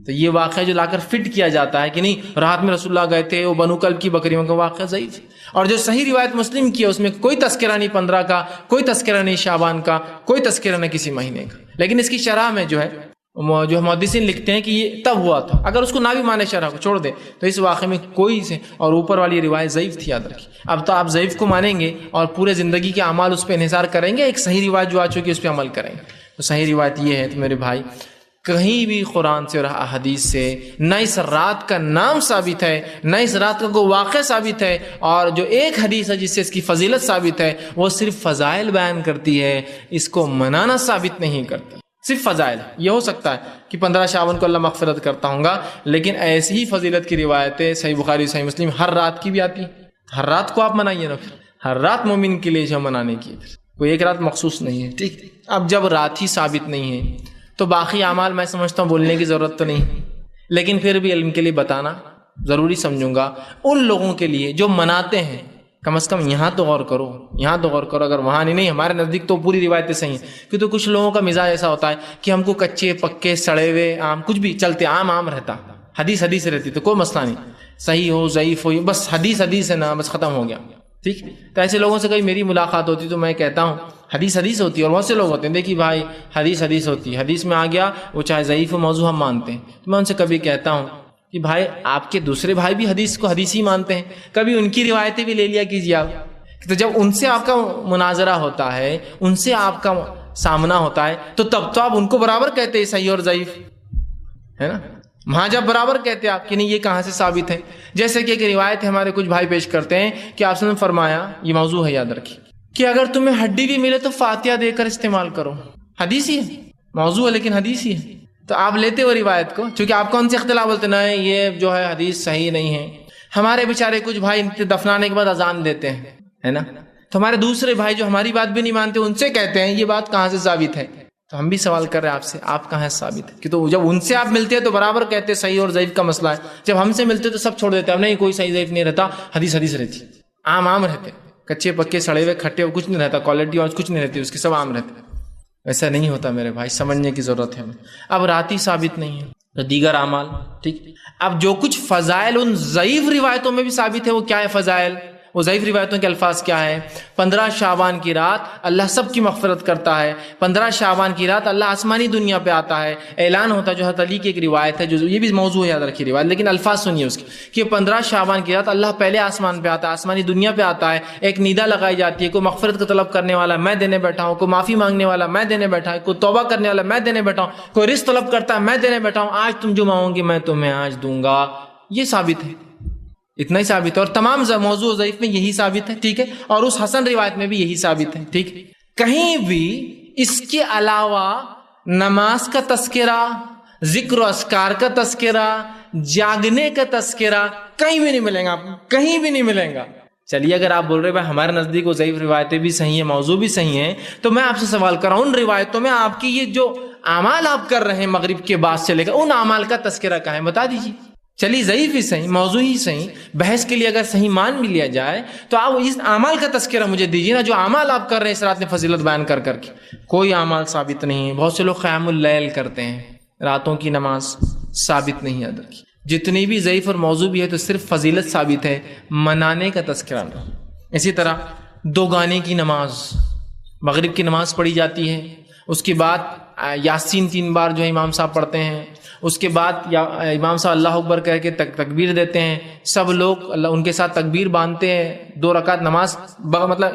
[SPEAKER 1] تو یہ واقعہ جو لا کر فٹ کیا جاتا ہے کہ نہیں رات میں رسول اللہ گئے تھے، وہ بنو کلب کی بکریوں کا واقعہ ضعیف ہے۔ اور جو صحیح روایت مسلم کی ہے اس میں کوئی تذکرہ نہیں 15 کا، کوئی تذکرہ نہیں شعبان کا، کوئی تذکرہ نہیں کسی مہینے کا۔ لیکن اس کی شرح میں جو ہے جو محدثین لکھتے ہیں کہ یہ تب ہوا تھا، اگر اس کو نہ بھی مانے شرح کو چھوڑ دے تو اس واقعے میں کوئی سے، اور اوپر والی روایت ضعیف تھی، یاد رکھیے۔ اب تو آپ ضعیف کو مانیں گے اور پورے زندگی کے اعمال اس پہ انحصار کریں گے، ایک صحیح روایت جو آ چکی ہے اس پہ عمل کریں گے۔ تو صحیح روایت یہ ہے تو میرے بھائی، کہیں بھی قرآن سے اور احادیث سے نہ اس رات کا نام ثابت ہے، نہ اس رات کا کوئی واقعہ ثابت ہے، اور جو ایک حدیث ہے جس سے اس کی فضیلت ثابت ہے وہ صرف فضائل بیان کرتی ہے، اس کو منانا ثابت نہیں کرتی، صرف فضائل۔ یہ ہو سکتا ہے کہ 15 شعبان کو اللہ مغفرت کرتا ہوں گا، لیکن ایسی ہی فضیلت کی روایتیں صحیح بخاری صحیح مسلم ہر رات کی بھی آتی، ہر رات کو آپ منائیے نا، پھر ہر رات مومن کے لیے جو منانے کی کوئی ایک رات مخصوص نہیں ہے، ٹھیک۔ اب جب رات ہی ثابت نہیں ہے تو باقی اعمال میں سمجھتا ہوں بولنے کی ضرورت تو نہیں، لیکن پھر بھی علم کے لیے بتانا ضروری سمجھوں گا ان لوگوں کے لیے جو مناتے ہیں، کم از کم یہاں تو غور کرو، یہاں تو غور کرو۔ اگر وہاں نہیں ہمارے نزدیک تو پوری روایتیں صحیح ہیں، کیونکہ کچھ لوگوں کا مزاج ایسا ہوتا ہے کہ ہم کو کچے پکے سڑے ہوئے آم کچھ بھی چلتے، عام رہتا، حدیث رہتی تو کوئی مسئلہ نہیں، صحیح ہو ضعیف ہو، بس حدیث ہے نا، بس ختم ہو گیا، ٹھیک۔ تو ایسے لوگوں سے کبھی میری ملاقات ہوتی تو میں کہتا ہوں حدیث ہوتی ہے، اور بہت سے لوگ ہوتے ہیں دیکھیے بھائی حدیث ہوتی ہے، حدیث میں آ گیا وہ چاہے ضعیف و موضوع ہم مانتے ہیں، تو میں ان سے کبھی کہتا ہوں کہ بھائی آپ کے دوسرے بھائی بھی حدیث کو حدیث ہی مانتے ہیں، کبھی ان کی روایتیں بھی لے لیا کیجیے آپ۔ تو جب ان سے آپ کا مناظرہ ہوتا ہے، ان سے آپ کا سامنا ہوتا ہے، تو تب تو آپ ان کو برابر کہتے ہیں صحیح اور ضعیف، ہے نا۔ وہاں جب برابر کہتے ہیں آپ کہ نہیں یہ کہاں سے ثابت ہے، جیسے کہ ایک روایت ہے ہمارے کچھ بھائی پیش کرتے ہیں کہ آپ نے فرمایا، یہ موضوع ہے یاد رکھیے، کہ اگر تمہیں ہڈی بھی ملے تو فاتحہ دے کر استعمال کرو۔ حدیث ہی ہے، موضوع ہے لیکن حدیث ہی ہے۔ تو آپ لیتے ہو روایت کو، چونکہ آپ کون سے اختلاف بولتے نہیں یہ جو ہے حدیث صحیح نہیں ہے۔ ہمارے بیچارے کچھ بھائی دفنانے کے بعد اذان دیتے ہیں، ہے نا، تو ہمارے دوسرے بھائی جو ہماری بات بھی نہیں مانتے ان سے کہتے ہیں یہ بات کہاں سے ثابت ہے۔ تو ہم بھی سوال کر رہے ہیں آپ سے، آپ کہاں سے ثابت ہے؟ کہ تو جب ان سے آپ ملتے ہیں تو برابر کہتے ہیں صحیح اور ضعیف کا مسئلہ ہے، جب ہم سے ملتے تو سب چھوڑ دیتے ہیں، نہیں کوئی صحیح ضعیف نہیں رہتا، حدیث رہتی، عام رہتے، کچے پکے سڑے ہوئے کھٹے ہوئے کچھ نہیں رہتا، کوالٹی اور کچھ نہیں رہتی اس کی، سب عام رہتے۔ ایسا نہیں ہوتا میرے بھائی، سمجھنے کی ضرورت ہے۔ اب رات ہی ثابت نہیں ہے تو دیگر اعمال، ٹھیک۔ اب جو کچھ فضائل ان ضعیف روایتوں میں بھی ثابت ہے وہ کیا ہے فضائل؟ وہ ضعیف روایتوں کے الفاظ کیا ہے؟ 15 شعبان کی رات اللہ سب کی مغفرت کرتا ہے، 15 شعبان کی رات اللہ آسمانی دنیا پہ آتا ہے، اعلان ہوتا ہے، جو حضرت علی کی ایک روایت ہے، جو یہ بھی موضوع ہے یاد رکھیے روایت، لیکن الفاظ سنیے اس کے کہ 15 شعبان کی رات اللہ پہلے آسمان پہ آتا ہے، آسمانی دنیا پہ آتا ہے، ایک ندا لگائی جاتی ہے، کوئی مغفرت کا طلب کرنے والا میں دینے بیٹھا ہوں، کوئی معافی مانگنے والا میں دینے بیٹھا ہوں، کوئی توبہ کرنے والا میں دینے بیٹھا ہوں، کوئی رزق طلب کرتا ہے میں دینے بیٹھا ہوں، آج تم جو مانگو گے میں تمہیں آج دوں گا۔ یہ ثابت ہے، اتنا ہی ثابت ہے، اور تمام موضوع ضعیف میں یہی ثابت ہے، ٹھیک ہے، اور اس حسن روایت میں بھی یہی ثابت ہے، ٹھیک۔ کہیں بھی اس کے علاوہ نماز کا تذکرہ، ذکر و اذکار کا تذکرہ، جاگنے کا تذکرہ کہیں بھی نہیں ملیں گا، آپ کہیں بھی نہیں ملیں گا۔ چلیے اگر آپ بول رہے بھائی ہمارے نزدیک وہ ضعیف روایتیں بھی صحیح ہیں، موضوع بھی صحیح ہیں، تو میں آپ سے سوال کر رہا ہوں ان روایتوں میں آپ کی یہ جو اعمال آپ کر رہے ہیں مغرب کے بعد سے لے کر، ان اعمال کا تذکرہ کہاں ہے؟ بتا دیجیے۔ چلیے ضعیف ہی صحیح، موضوع ہی صحیح، بحث کے لیے اگر صحیح مان بھی لیا جائے تو آپ اس اعمال کا تذکرہ مجھے دیجیے نا، جو اعمال آپ کر رہے ہیں اس رات میں فضیلت بیان کر کر کے۔ کوئی اعمال ثابت نہیں ہے۔ بہت سے لوگ قیام اللیل کرتے ہیں، راتوں کی نماز ثابت نہیں ہے ادھر کی۔ جتنی بھی ضعیف اور موضوع بھی ہے تو صرف فضیلت ثابت ہے، منانے کا تذکرہ نہیں۔ اسی طرح دو گانے کی نماز، مغرب کی نماز پڑھی جاتی ہے، اس کے بعد یاسین 3 بار جو ہے امام صاحب پڑھتے ہیں، اس کے بعد امام صاحب اللہ اکبر کہہ کے تکبیر دیتے ہیں، سب لوگ ان کے ساتھ تکبیر باندھتے ہیں، 2 رکعت نماز مطلب